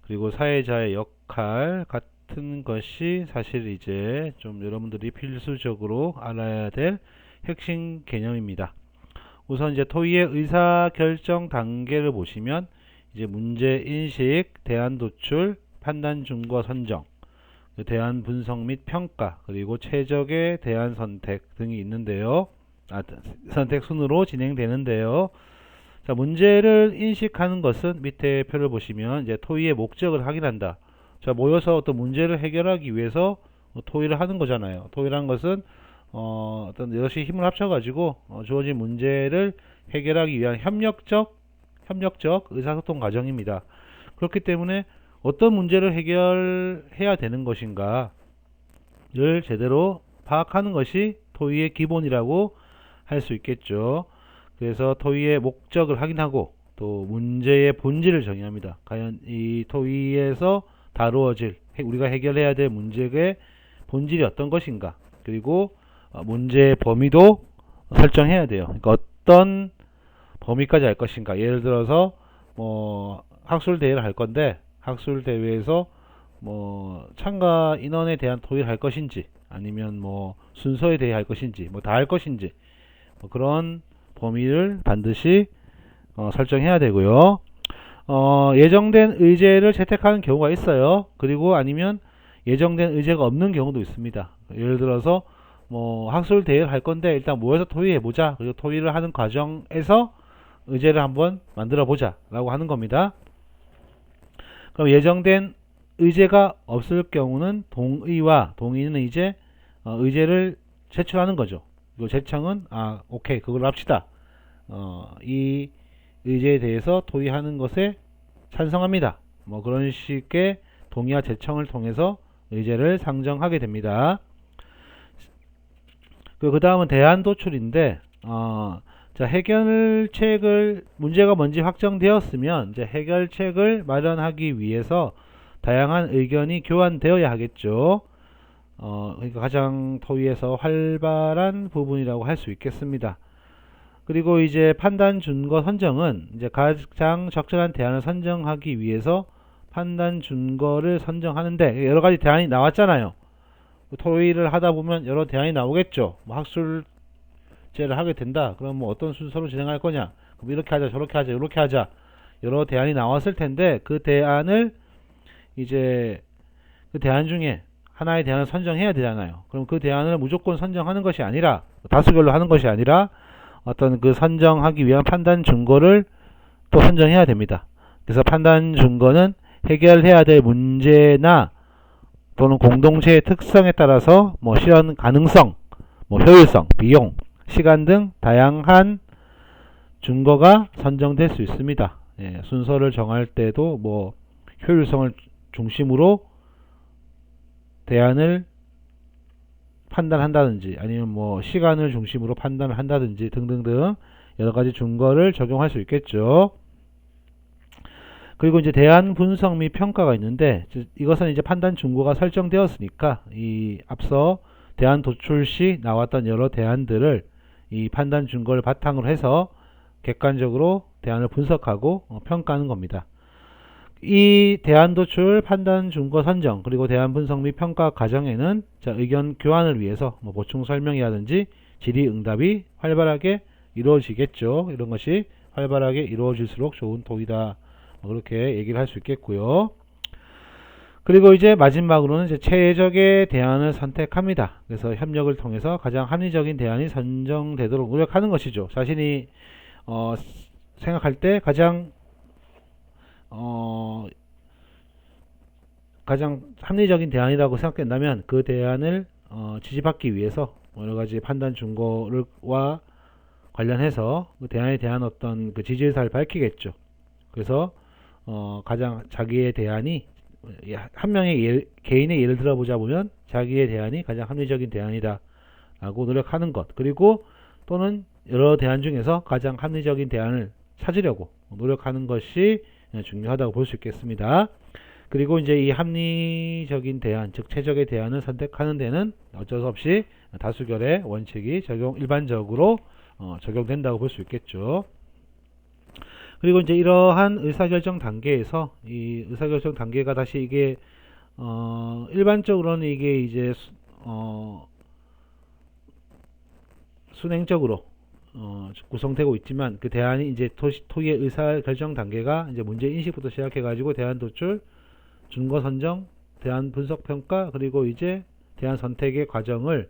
Speaker 1: 그리고 사회자의 역할 같은 것이 사실 이제 좀 여러분들이 필수적으로 알아야 될 핵심 개념입니다. 우선 이제 토의의 의사결정 단계를 보시면 이제 문제 인식, 대안 도출, 판단 준거 선정, 대안 분석 및 평가, 그리고 최적의 대안 선택 등이 있는데요. 선택 순으로 진행되는데요. 자, 문제를 인식하는 것은 밑에 표를 보시면 이제 토의의 목적을 확인한다. 자, 모여서 어떤 문제를 해결하기 위해서 토의를 하는 거잖아요. 토의라는 것은 어떤 여럿이 힘을 합쳐가지고 주어진 문제를 해결하기 위한 협력적 의사소통 과정입니다. 그렇기 때문에 어떤 문제를 해결해야 되는 것인가, 제대로 파악하는 것이 토의의 기본이라고 할 수 있겠죠. 그래서 토의의 목적을 확인하고 또 문제의 본질을 정의합니다. 과연 이 토의에서 다루어질 우리가 해결해야 될 문제의 본질이 어떤 것인가, 그리고 문제의 범위도 설정해야 돼요. 그러니까 어떤 범위까지 할 것인가. 예를 들어서 뭐 학술 대회를 할 건데 학술 대회에서 뭐 참가 인원에 대한 토의를 할 것인지, 아니면 뭐 순서에 대해 할 것인지, 뭐 다 할 것인지, 뭐 그런 범위를 반드시 설정해야 되고요. 예정된 의제를 채택하는 경우가 있어요. 그리고 아니면 예정된 의제가 없는 경우도 있습니다. 예를 들어서 뭐 학술 대회를 할 건데 일단 모여서 토의해 보자. 그리고 토의를 하는 과정에서 의제를 한번 만들어 보자 라고 하는 겁니다. 그럼 예정된 의제가 없을 경우는 동의와 동의는 이제 의제를 제출하는 거죠. 그리고 제청은 오케이 그걸로 합시다. 이 의제에 대해서 토의하는 것에 찬성합니다. 뭐 그런 식의 동의와 제청을 통해서 의제를 상정하게 됩니다. 그 다음은 대안 도출인데 자, 해결책을 문제가 뭔지 확정되었으면 이제 해결책을 마련하기 위해서 다양한 의견이 교환되어야 하겠죠. 그러니까 가장 토의에서 활발한 부분이라고 할 수 있겠습니다. 그리고 이제 판단 준거 선정은 이제 가장 적절한 대안을 선정하기 위해서 판단 준거를 선정하는데 여러 가지 대안이 나왔잖아요. 토의를 하다 보면 여러 대안이 나오겠죠. 뭐 학술제를 하게 된다. 그럼 뭐 어떤 순서로 진행할 거냐? 그럼 이렇게 하자, 저렇게 하자, 이렇게 하자. 여러 대안이 나왔을 텐데 그 대안을 이제 그 대안 중에 하나의 대안을 선정해야 되잖아요. 그럼 그 대안을 무조건 선정하는 것이 아니라 다수결로 하는 것이 아니라 어떤 그 선정하기 위한 판단 준거를 또 선정해야 됩니다. 그래서 판단 준거는 해결해야 될 문제나 또는 공동체의 특성에 따라서 뭐 실현 가능성, 뭐 효율성, 비용, 시간 등 다양한 준거가 선정될 수 있습니다. 순서를 정할 때도 뭐 효율성을 중심으로 대안을 판단한다든지 아니면 뭐 시간을 중심으로 판단을 한다든지 등등등 여러가지 준거를 적용할 수 있겠죠. 그리고 이제 대안 분석 및 평가가 있는데 이것은 이제 판단 준거가 설정되었으니까 이 앞서 대안 도출 시 나왔던 여러 대안들을 이 판단 준거를 바탕으로 해서 객관적으로 대안을 분석하고 평가하는 겁니다. 이 대안 도출, 판단 준거 선정, 그리고 대안 분석 및 평가 과정에는 의견 교환을 위해서 뭐 보충 설명이라든지 질의 응답이 활발하게 이루어지겠죠. 이런 것이 활발하게 이루어질수록 좋은 토의다. 그렇게 얘기를 할 수 있겠고요. 그리고 이제 마지막으로는 이제 최적의 대안을 선택합니다. 그래서 협력을 통해서 가장 합리적인 대안이 선정되도록 노력하는 것이죠. 자신이 생각할 때 가장 합리적인 대안이라고 생각된다면 그 대안을 지지받기 위해서 여러가지 판단 준거와 관련해서 그 대안에 대한 어떤 그 지지의사를 밝히겠죠. 그래서 가장 자기의 대안이 한 명의 개인의 예를 들어보자 보면 자기의 대안이 가장 합리적인 대안이다 라고 노력하는 것, 그리고 또는 여러 대안 중에서 가장 합리적인 대안을 찾으려고 노력하는 것이 중요하다고 볼 수 있겠습니다. 그리고 이제 이 합리적인 대안, 즉 최적의 대안을 선택하는 데는 어쩔 수 없이 다수결의 원칙이 일반적으로 적용된다고 볼 수 있겠죠. 그리고 이제 이러한 의사결정 단계에서 이 의사결정 단계가 다시 이게 일반적으로는 이게 이제 순행적으로 구성되고 있지만 그 대안이 이제 토의의 의사결정 단계가 이제 문제 인식부터 시작해 가지고 대안 도출, 준거 선정, 대안 분석 평가, 그리고 이제 대안 선택의 과정을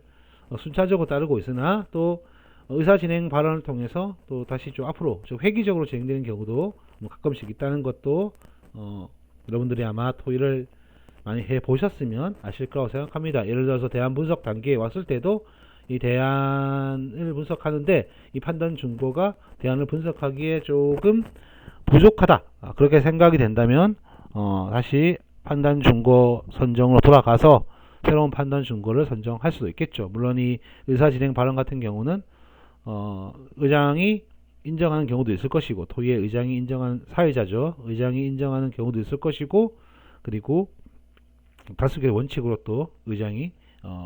Speaker 1: 순차적으로 따르고 있으나 또 의사 진행 발언을 통해서 또 다시 좀 앞으로 좀 획기적으로 진행되는 경우도 가끔씩 있다는 것도 여러분들이 아마 토의를 많이 해 보셨으면 아실 거라고 생각합니다. 예를 들어서 대안 분석 단계에 왔을 때도 이 대안을 분석하는데 이 판단 준거가 대안을 분석하기에 조금 부족하다, 그렇게 생각이 된다면 다시 판단 준거 선정으로 돌아가서 새로운 판단 준거를 선정할 수도 있겠죠. 물론 이 의사진행 발언 같은 경우는 의장이 인정하는 경우도 있을 것이고, 토의의 의장이 인정한 사회자죠. 의장이 인정하는 경우도 있을 것이고, 그리고 다수결 원칙으로 또 의장이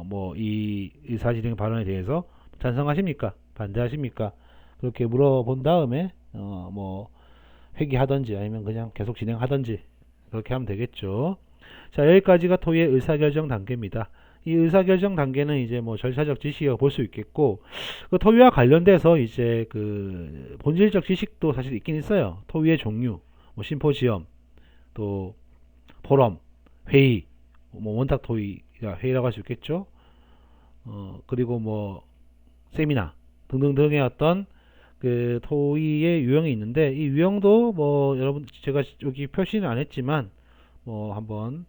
Speaker 1: 뭐 이 의사진행 발언에 대해서 찬성하십니까? 반대하십니까? 그렇게 물어본 다음에 뭐 회귀하든지 아니면 그냥 계속 진행하든지 그렇게 하면 되겠죠. 자, 여기까지가 토의의 의사결정 단계입니다. 이 의사결정 단계는 이제 뭐 절차적 지식이라고 볼 수 있겠고, 그 토의와 관련돼서 이제 그 본질적 지식도 사실 있긴 있어요. 토의의 종류, 뭐 심포지엄, 또 포럼, 회의, 뭐 원탁 토의 회의라고 할 수 있겠죠. 그리고 뭐 세미나 등등등의 어떤 그 토의의 유형이 있는데, 이 유형도 뭐 여러분 제가 여기 표시는 안 했지만 뭐 한번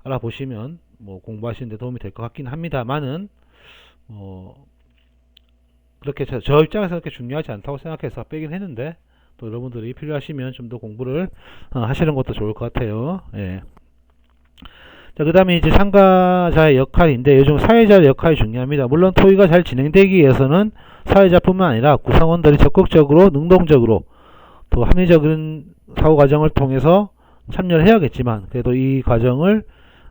Speaker 1: 알아보시면 뭐 공부하시는데 도움이 될 것 같긴 합니다만은 그렇게 저 입장에서 그렇게 중요하지 않다고 생각해서 빼긴 했는데, 또 여러분들이 필요하시면 좀 더 공부를 하시는 것도 좋을 것 같아요. 예. 자, 그 다음에 이제 참가자의 역할인데, 요즘 사회자의 역할이 중요합니다. 물론 토의가 잘 진행되기 위해서는 사회자뿐만 아니라 구성원들이 적극적으로 능동적으로 또 합리적인 사고 과정을 통해서 참여를 해야겠지만, 그래도 이 과정을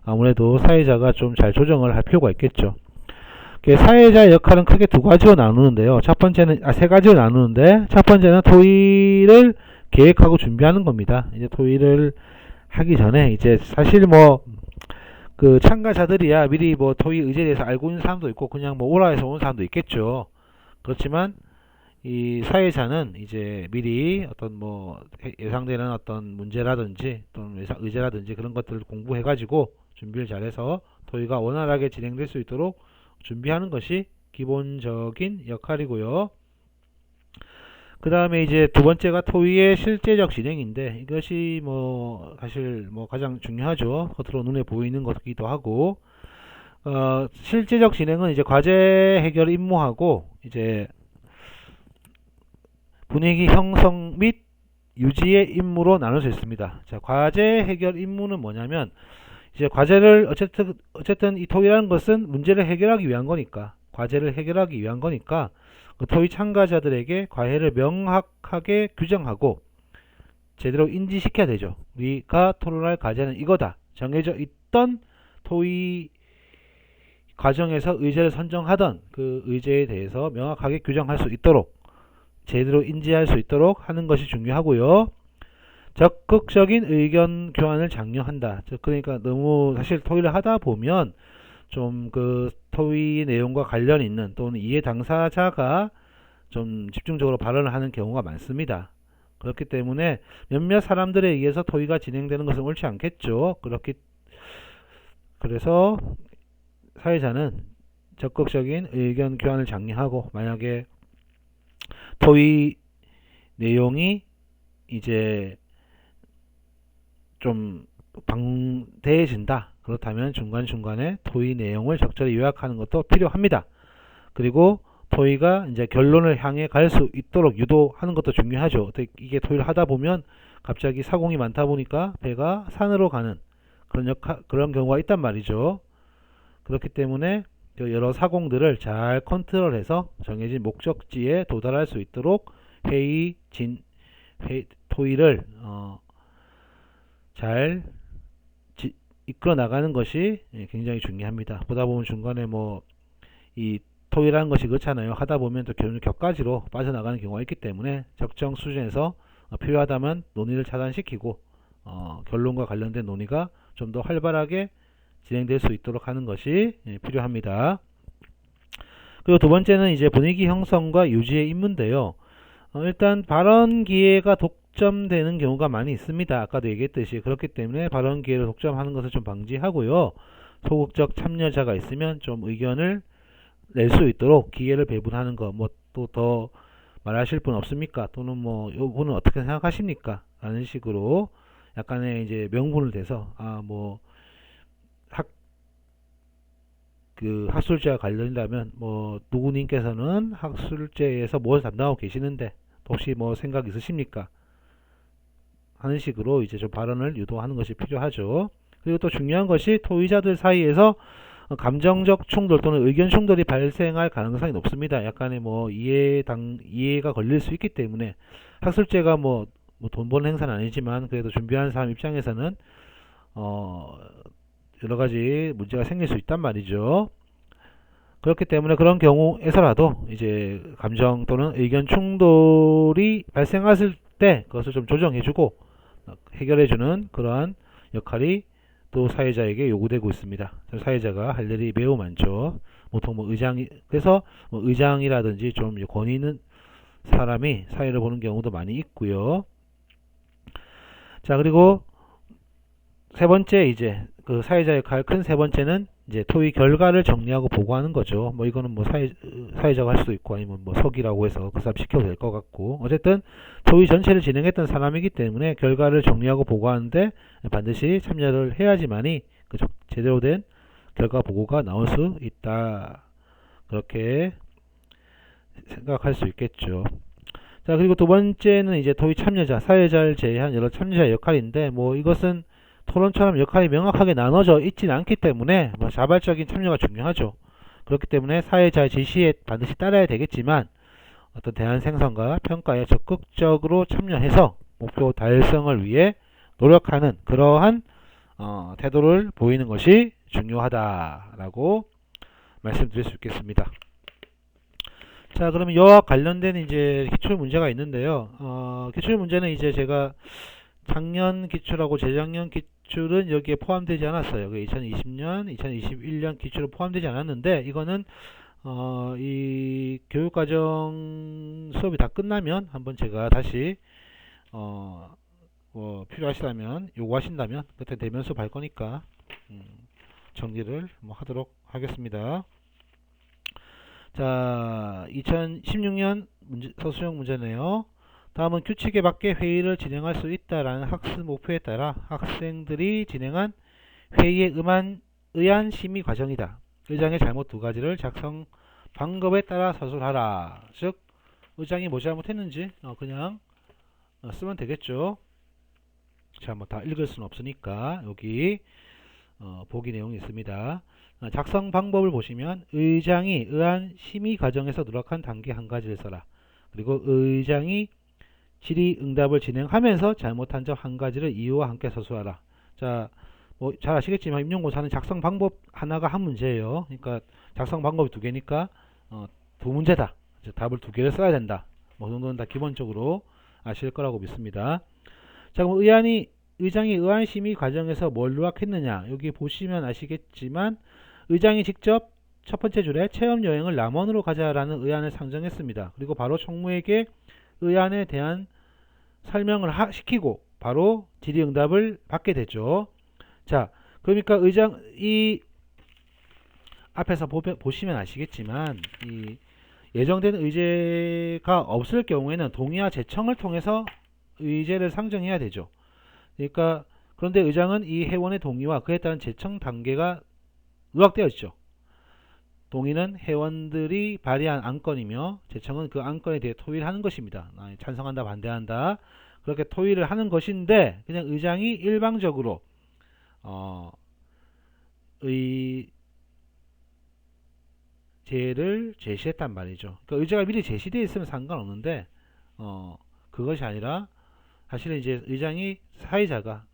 Speaker 1: 아무래도 사회자가 좀 잘 조정을 할 필요가 있겠죠. 사회자의 역할은 크게 두 가지로 나누는데요. 세 가지로 나누는데, 첫 번째는 토의를 계획하고 준비하는 겁니다. 이제 토의를 하기 전에 이제 사실 뭐 그 참가자들이야 미리 뭐 토의 의제에 대해서 알고 있는 사람도 있고 그냥 뭐 오라 해서 온 사람도 있겠죠. 그렇지만 이 사회자는 이제 미리 어떤 뭐 예상되는 어떤 문제라든지 또는 의제라든지 그런 것들을 공부해 가지고 준비를 잘해서 토의가 원활하게 진행될 수 있도록 준비하는 것이 기본적인 역할이고요. 그 다음에 이제 두 번째가 토의의 실제적 진행인데, 이것이 뭐 사실 뭐 가장 중요하죠. 겉으로 눈에 보이는 것이기도 하고, 실제적 진행은 이제 과제 해결 임무하고 이제 분위기 형성 및 유지의 임무로 나눌 수 있습니다. 자, 과제 해결 임무는 뭐냐면, 이제 과제를 어쨌든 이 토의라는 것은 문제를 해결하기 위한 거니까, 과제를 해결하기 위한 거니까 그 토의 참가자들에게 과제를 명확하게 규정하고 제대로 인지시켜야 되죠. 우리가 토론할 과제는 이거다. 정해져 있던 토의 과정에서 의제를 선정하던 그 의제에 대해서 명확하게 규정할 수 있도록, 제대로 인지할 수 있도록 하는 것이 중요하고요. 적극적인 의견 교환을 장려한다. 그러니까 너무 사실 토의를 하다 보면 좀 그 토의 내용과 관련 있는 또는 이해 당사자가 좀 집중적으로 발언을 하는 경우가 많습니다. 그렇기 때문에 몇몇 사람들에 의해서 토의가 진행되는 것은 옳지 않겠죠. 그래서 사회자는 적극적인 의견 교환을 장려하고, 만약에 토의 내용이 이제 좀 방대해진다. 그렇다면 중간중간에 토의 내용을 적절히 요약하는 것도 필요합니다. 그리고 토의가 이제 결론을 향해 갈 수 있도록 유도하는 것도 중요하죠. 이게 토의를 하다 보면 갑자기 사공이 많다 보니까 배가 산으로 가는 그런 경우가 있단 말이죠. 그렇기 때문에 여러 사공들을 잘 컨트롤해서 정해진 목적지에 도달할 수 있도록 토의를 잘 이끌어 나가는 것이 굉장히 중요합니다. 보다 보면 중간에 뭐 이 토의라는 것이 그렇잖아요. 하다 보면 또 격가지로 빠져나가는 경우가 있기 때문에 적정 수준에서 필요하다면 논의를 차단시키고 결론과 관련된 논의가 좀 더 활발하게 진행될 수 있도록 하는 것이 필요합니다. 그리고 두 번째는 이제 분위기 형성과 유지의 임무인데요. 일단 발언 기회가 독점되는 경우가 많이 있습니다. 아까도 얘기했듯이. 그렇기 때문에 발언 기회를 독점하는 것을 좀 방지하고요. 소극적 참여자가 있으면 좀 의견을 낼 수 있도록 기회를 배분하는 거. 뭐 또 더 말하실 분 없습니까? 또는 뭐 이분은 어떻게 생각하십니까? 라는 식으로 약간의 이제 명분을 대서 뭐 학술제와 관련이라면 뭐 누구님께서는 학술제에서 무엇을 담당하고 계시는데 혹시 뭐 생각 있으십니까? 하는 식으로 이제 좀 발언을 유도하는 것이 필요하죠. 그리고 또 중요한 것이 토의자들 사이에서 감정적 충돌 또는 의견 충돌이 발생할 가능성이 높습니다. 약간의 뭐 이해가 걸릴 수 있기 때문에 학술제가 뭐 돈 버는 행사는 아니지만 그래도 준비하는 사람 입장에서는 여러 가지 문제가 생길 수 있단 말이죠. 그렇기 때문에 그런 경우에서라도 이제 감정 또는 의견 충돌이 발생했을 때 그것을 좀 조정해주고 해결해주는 그러한 역할이 또 사회자에게 요구되고 있습니다. 사회자가 할 일이 매우 많죠. 보통 뭐 그래서 뭐 의장이라든지 좀 권위 있는 사람이 사회를 보는 경우도 많이 있고요. 자, 그리고 세 번째 이제 그 사회자 역할 큰 세 번째는 이제 토의 결과를 정리하고 보고하는 거죠. 뭐 이거는 뭐 사회자가 할 수도 있고 아니면 뭐 서기라고 해서 그 사람 시켜도 될 것 같고 어쨌든 토의 전체를 진행했던 사람이기 때문에 결과를 정리하고 보고하는데 반드시 참여를 해야지만이 그 제대로 된 결과 보고가 나올 수 있다. 그렇게 생각할 수 있겠죠. 자, 그리고 두 번째는 이제 토의 참여자, 사회자를 제외한 여러 참여자의 역할인데 뭐 이것은 토론처럼 역할이 명확하게 나눠져 있지는 않기 때문에 뭐 자발적인 참여가 중요하죠. 그렇기 때문에 사회자의 지시에 반드시 따라야 되겠지만 어떤 대안 생성과 평가에 적극적으로 참여해서 목표 달성을 위해 노력하는 그러한 태도를 보이는 것이 중요하다라고 말씀드릴 수 있겠습니다. 자, 그러면 이와 관련된 이제 기출 문제가 있는데요. 기출 문제는 이제 제가 작년 기출하고 재작년 기출은 여기에 포함되지 않았어요. 2020년, 2021년 기출은 포함되지 않았는데 이거는 이 교육과정 수업이 다 끝나면 한번 제가 다시 뭐 필요하시다면 요구하신다면 그때 대면 수업 할 거니까 정리를 뭐 하도록 하겠습니다. 자, 2016년 서술형 문제네요. 다음은 규칙에 맞게 회의를 진행할 수 있다라는 학습 목표에 따라 학생들이 진행한 회의의 의안 심의 과정이다. 의장의 잘못 두 가지를 작성 방법에 따라 서술하라. 즉 의장이 뭐 잘못했는지 그냥 쓰면 되겠죠. 자, 뭐 다 읽을 수는 없으니까 여기 보기 내용이 있습니다. 작성 방법을 보시면 의장이 의안 심의 과정에서 누락한 단계 한 가지를 써라. 그리고 의장이 질의응답을 진행하면서 잘못한 점 한 가지를 이유와 함께 서술하라. 자, 뭐 잘 아시겠지만 임용고사는 작성 방법 하나가 한 문제예요. 그러니까 작성 방법이 두 개니까 두 문제다. 답을 두 개를 써야 된다. 뭐 정도는 다 기본적으로 아실 거라고 믿습니다. 자, 그럼 의장이 의안 심의 과정에서 뭘 누락했느냐? 여기 보시면 아시겠지만 의장이 직접 첫 번째 줄에 체험 여행을 남원으로 가자라는 의안을 상정했습니다. 그리고 바로 총무에게 의안에 대한 설명을 시키고 바로 질의응답을 받게 되죠. 자, 그러니까 이 앞에서 보시면 아시겠지만 이 예정된 의제가 없을 경우에는 동의와 제청을 통해서 의제를 상정해야 되죠. 그러니까 그런데 의장은 이 회원의 동의와 그에 따른 제청 단계가 누락되어 있죠. 동의는 회원들이 발의한 안건이며 제청은 그 안건에 대해 토의를 하는 것입니다. 찬성한다, 반대한다. 그렇게 토의를 하는 것인데 그냥 의장이 일방적으로 의제를 제시했단 말이죠. 그러니까 의제가 미리 제시되어 있으면 상관없는데 그것이 아니라 사실은 이제 의장이 사회자가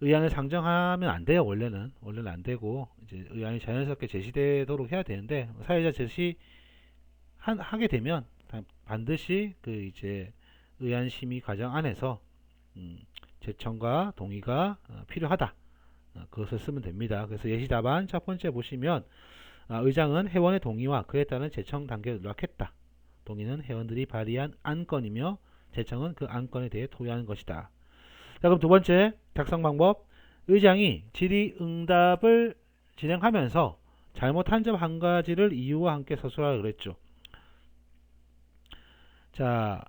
Speaker 1: 의안을 상정하면 안 돼요. 원래는 안 되고 이제 의안이 자연스럽게 제시되도록 해야 되는데 사회자 하게 되면 반드시 그 이제 의안 심의 과정 안에서 제청과 동의가 필요하다. 그것을 쓰면 됩니다. 그래서 예시 답안 첫 번째 보시면 의장은 회원의 동의와 그에 따른 제청 단계를 누락했다. 동의는 회원들이 발의한 안건이며 제청은 그 안건에 대해 토의하는 것이다. 자, 그럼 두 번째 작성 방법. 의장이 질의응답을 진행하면서 잘못한 점 한 가지를 이유와 함께 서술하라 그랬죠. 자,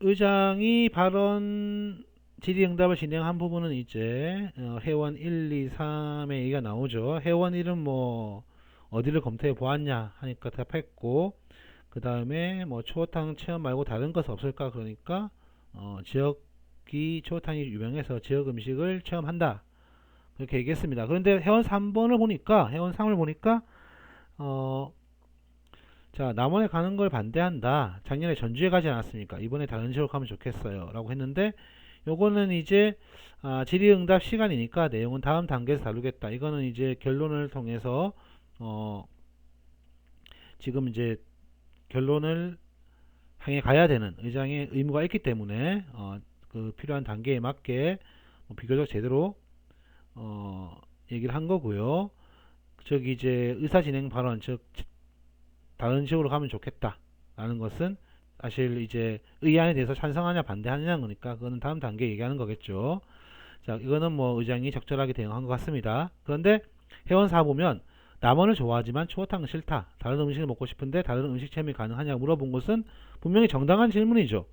Speaker 1: 의장이 질의응답을 진행한 부분은 이제 회원 1, 2, 3의 얘기가 나오죠. 회원 1은 뭐 어디를 검토해 보았냐 하니까 답했고, 그 다음에 뭐 추어탕 체험 말고 다른 것은 없을까 그러니까 지역 음식이 추어탕이 유명해서 지역 음식을 체험한다. 그렇게 얘기했습니다. 그런데 회원 3번을 보니까 회원 3을 보니까 자, 남원에 가는 걸 반대한다. 작년에 전주에 가지 않았습니까? 이번에 다른 지역 가면 좋겠어요. 라고 했는데 요거는 이제 질의응답 시간이니까 내용은 다음 단계에서 다루겠다. 이거는 이제 결론을 통해서 지금 이제 결론을 향해 가야 되는 의장의 의무가 있기 때문에 그 필요한 단계에 맞게 비교적 제대로 얘기를 한 거고요. 즉 이제 의사진행 발언, 즉 다른 지역으로 가면 좋겠다 라는 것은 사실 이제 의안에 대해서 찬성하냐 반대하냐는 거니까 그거는 다음 단계에 얘기하는 거겠죠. 자, 이거는 뭐 의장이 적절하게 대응한 것 같습니다. 그런데 회원사 보면 남원을 좋아하지만 추어탕은 싫다. 다른 음식을 먹고 싶은데 다른 음식 체험이 가능하냐 물어본 것은 분명히 정당한 질문이죠.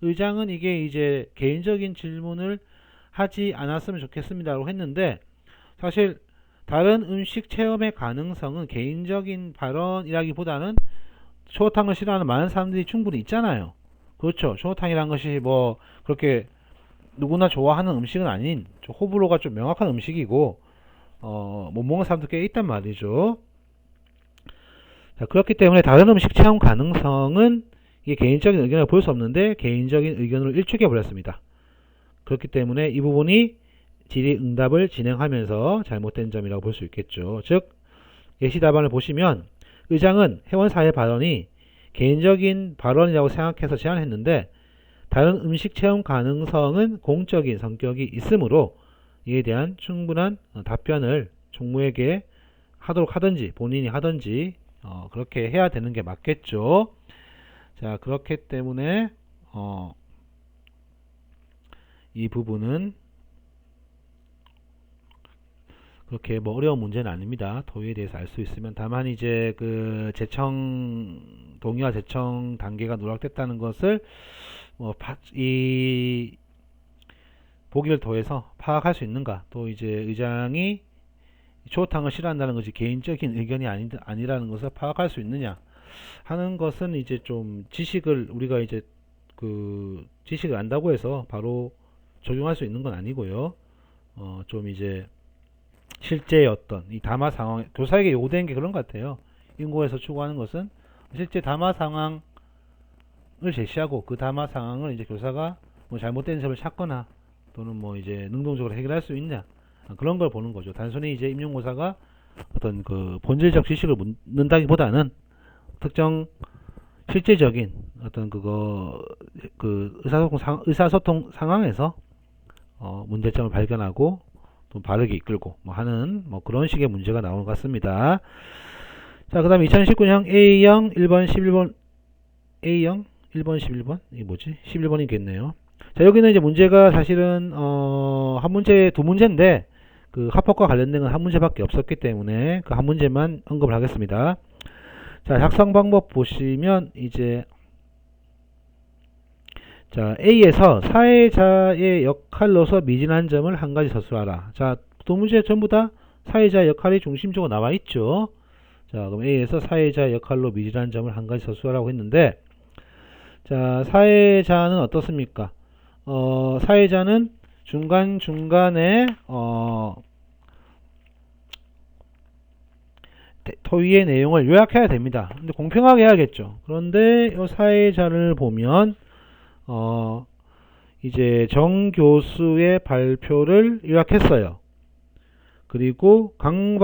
Speaker 1: 의장은 이게 이제 개인적인 질문을 하지 않았으면 좋겠습니다라고 했는데 사실 다른 음식 체험의 가능성은 개인적인 발언이라기보다는 추어탕을 싫어하는 많은 사람들이 충분히 있잖아요. 그렇죠. 추어탕이란 것이 뭐 그렇게 누구나 좋아하는 음식은 아닌 호불호가 좀 명확한 음식이고 못 먹는 사람도 꽤 있단 말이죠. 자, 그렇기 때문에 다른 음식 체험 가능성은 이게 개인적인 의견을 볼 수 없는데 개인적인 의견으로 일축해 버렸습니다. 그렇기 때문에 이 부분이 질의응답을 진행하면서 잘못된 점이라고 볼 수 있겠죠. 즉 예시 답안을 보시면 의장은 회원사의 발언이 개인적인 발언이라고 생각해서 제안했는데 다른 음식 체험 가능성은 공적인 성격이 있으므로 이에 대한 충분한 답변을 총무에게 하도록 하든지 본인이 하든지 그렇게 해야 되는 게 맞겠죠. 자, 그렇기 때문에 이 부분은 그렇게 뭐 어려운 문제는 아닙니다. 도의에 대해서 알 수 있으면 다만 이제 그 동의와 제청 단계가 누락됐다는 것을 이 보기를 더해서 파악할 수 있는가, 또 이제 의장이 추어탕을 싫어한다는 것이 개인적인 의견이 아니라는 것을 파악할 수 있느냐 하는 것은 이제 좀 지식을 우리가 이제 그 지식을 안다고 해서 바로 적용할 수 있는 건 아니고요. 좀 이제 실제의 어떤 이 담화 상황, 교사에게 요구되는 게 그런 것 같아요. 인고에서 추구하는 것은 실제 담화 상황을 제시하고 그 담화 상황을 이제 교사가 뭐 잘못된 점을 찾거나 또는 뭐 이제 능동적으로 해결할 수 있냐 그런 걸 보는 거죠. 단순히 이제 임용고사가 어떤 그 본질적 지식을 묻는다기보다는 특정 실제적인 어떤 그 의사소통 상황에서 문제점을 발견하고 또 바르게 이끌고 뭐 하는 뭐 그런 식의 문제가 나오는 것 같습니다. 자, 그 다음에 2019년 A형 1번 11번 A형 1번 11번 이게 뭐지? 11번이겠네요. 자, 여기는 이제 문제가 사실은 한 문제 두 문제인데 그 합법과 관련된 건 한 문제밖에 없었기 때문에 그 한 문제만 언급을 하겠습니다. 자, 작성 방법 보시면 이제 자, A에서 사회자의 역할로서 미진한 점을 한 가지 서술하라. 자, 두 문제 전부 다 사회자의 역할이 중심적으로 나와 있죠. 자, 그럼 A에서 사회자의 역할로 미진한 점을 한 가지 서술하라고 했는데, 자, 사회자는 어떻습니까? 사회자는 중간중간에 토의의 내용을 요약해야 됩니다. 근데 공평하게 해야겠죠. 그런데 이 사회자를 보면 이제 정 교수의 발표를 요약했어요. 그리고 강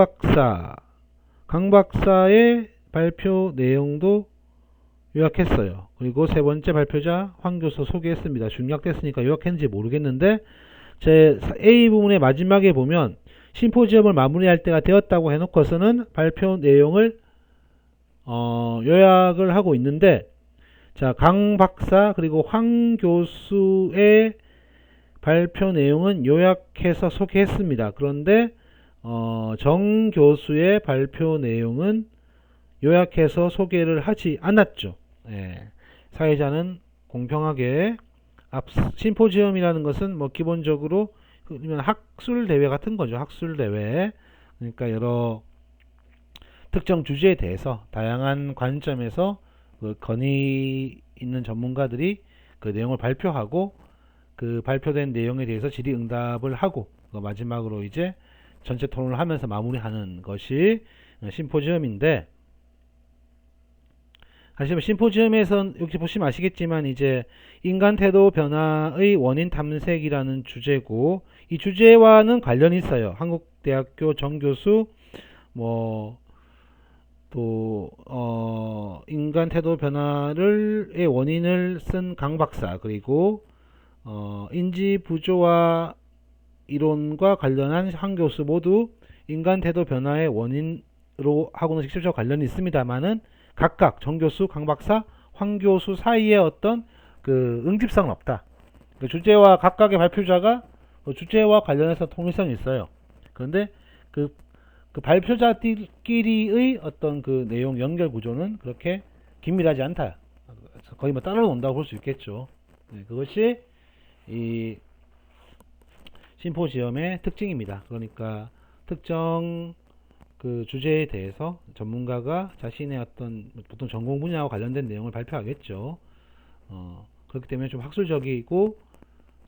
Speaker 1: 박사의 발표 내용도 요약했어요. 그리고 세 번째 발표자 황 교수 소개했습니다. 중략됐으니까 요약했는지 모르겠는데 제 A 부분의 마지막에 보면 심포지엄을 마무리할 때가 되었다고 해놓고서는 발표 내용을 요약을 하고 있는데, 자, 강 박사 그리고 황 교수의 발표 내용은 요약해서 소개했습니다. 그런데 정 교수의 발표 내용은 요약해서 소개를 하지 않았죠. 예. 사회자는 공평하게 심포지엄이라는 것은 뭐 기본적으로 학술 대회 같은 거죠. 학술 대회. 그러니까 여러 특정 주제에 대해서 다양한 관점에서 그 건의 있는 전문가들이 그 내용을 발표하고 그 발표된 내용에 대해서 질의응답을 하고 마지막으로 이제 전체 토론을 하면서 마무리하는 것이 심포지엄인데, 사실 심포지엄에선 여기 보시면 아시겠지만 이제 인간 태도 변화의 원인 탐색이라는 주제고, 이 주제와는 관련이 있어요. 한국대학교 정교수 인간 태도 변화의 원인을 쓴 강 박사, 그리고 인지 부조화 이론과 관련한 한 교수 모두 인간 태도 변화의 원인으로 하고는 직접적으로 관련이 있습니다만은 각각 정 교수, 강 박사, 황 교수 사이에 어떤 그 응집성은 없다. 그 주제와 각각의 발표자가 주제와 관련해서 통일성이 있어요. 그런데 그 발표자들끼리의 어떤 그 내용 연결 구조는 그렇게 긴밀하지 않다. 거의 뭐 따라온다고 볼 수 있겠죠. 네, 그것이 이 심포지엄의 특징입니다. 그러니까 특정 그 주제에 대해서 전문가가 자신의 어떤 보통 전공 분야와 관련된 내용을 발표하겠죠. 그렇기 때문에 좀 학술적이고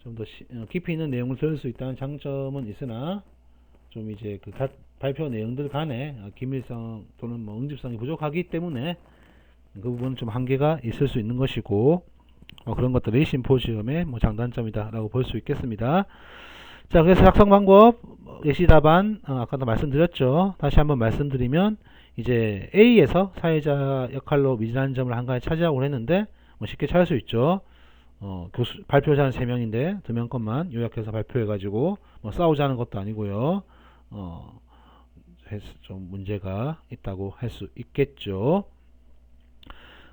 Speaker 1: 좀 더 깊이 있는 내용을 들을 수 있다는 장점은 있으나 좀 이제 그 각 발표 내용들 간에 긴밀성 또는 뭐 응집성이 부족하기 때문에 그 부분은 좀 한계가 있을 수 있는 것이고, 그런 것들이 심포지엄의 뭐 장단점이다라고 볼 수 있겠습니다. 자, 그래서 작성 방법 예시 답안 아까도 말씀드렸죠. 다시 한번 말씀드리면 이제 A에서 사회자 역할로 미진한 점을 한 가지 차지하고 했는데 뭐 쉽게 찾을 수 있죠. 교수 발표자는 3명인데 2명 것만 요약해서 발표해가지고 뭐 싸우자는 것도 아니고요. 좀 문제가 있다고 할 수 있겠죠.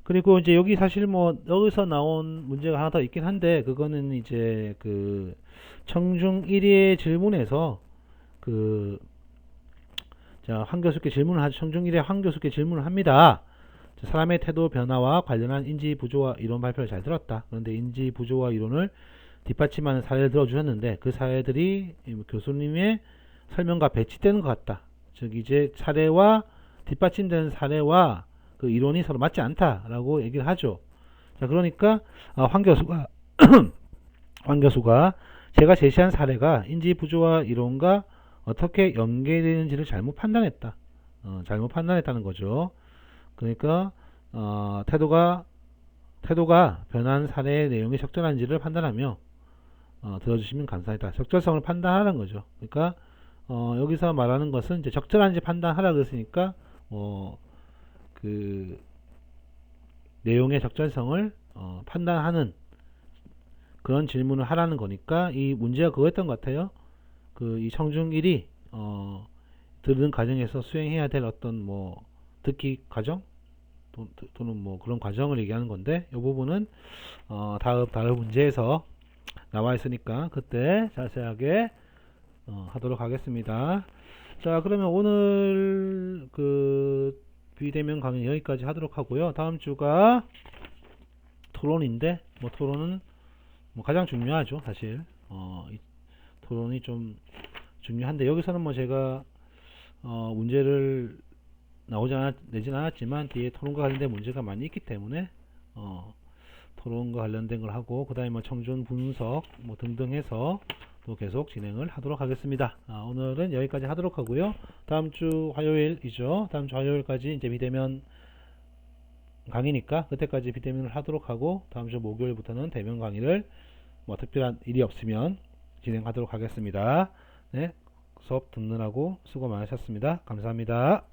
Speaker 1: 그리고 이제 여기 사실 뭐 여기서 나온 문제가 하나 더 있긴 한데, 그거는 이제 그 청중 1회 질문에서 황 교수께 질문을 하죠. 청중 1회 황 교수께 질문을 합니다. 사람의 태도 변화와 관련한 인지 부조화 이론 발표를 잘 들었다. 그런데 인지 부조화 이론을 뒷받침하는 사례를 들어주셨는데 그 사례들이 교수님의 설명과 배치되는 것 같다. 즉 이제 사례와 뒷받침되는 사례와 그 이론이 서로 맞지 않다라고 얘기를 하죠. 자, 그러니까 황 교수가 황 교수가 제가 제시한 사례가 인지 부조화 이론과 어떻게 연계되는지를 잘못 판단했다. 잘못 판단했다는 거죠. 그러니까 태도가 변한 사례의 내용이 적절한지를 판단하며 들어주시면 감사하겠다. 적절성을 판단하는 거죠. 그러니까 여기서 말하는 것은 이제 적절한지 판단하라 그랬으니까 그 내용의 적절성을 판단하는 그런 질문을 하라는 거니까 이 문제가 그거였던 것 같아요. 이 청중일이 들은 과정에서 수행해야 될 어떤 뭐 듣기 과정 또는 뭐 그런 과정을 얘기하는 건데, 이 부분은 다른 문제에서 나와 있으니까 그때 자세하게 하도록 하겠습니다. 자, 그러면 오늘 그 비대면 강의 여기까지 하도록 하고요. 다음 주가 토론인데, 뭐 토론은 뭐 가장 중요하죠, 사실. 이 토론이 좀 중요한데, 여기서는 뭐 제가 문제를 내진 않았지만 뒤에 토론과 관련된 문제가 많이 있기 때문에 토론과 관련된 걸 하고, 그 다음에 뭐 청준 분석 뭐 등등 해서 또 계속 진행을 하도록 하겠습니다. 오늘은 여기까지 하도록 하고요. 다음 주 화요일이죠. 다음 주 화요일까지 이제 비대면 강의니까 그때까지 비대면을 하도록 하고, 다음 주 목요일부터는 대면 강의를 뭐 특별한 일이 없으면 진행하도록 하겠습니다. 네, 수업 듣느라고 수고 많으셨습니다. 감사합니다.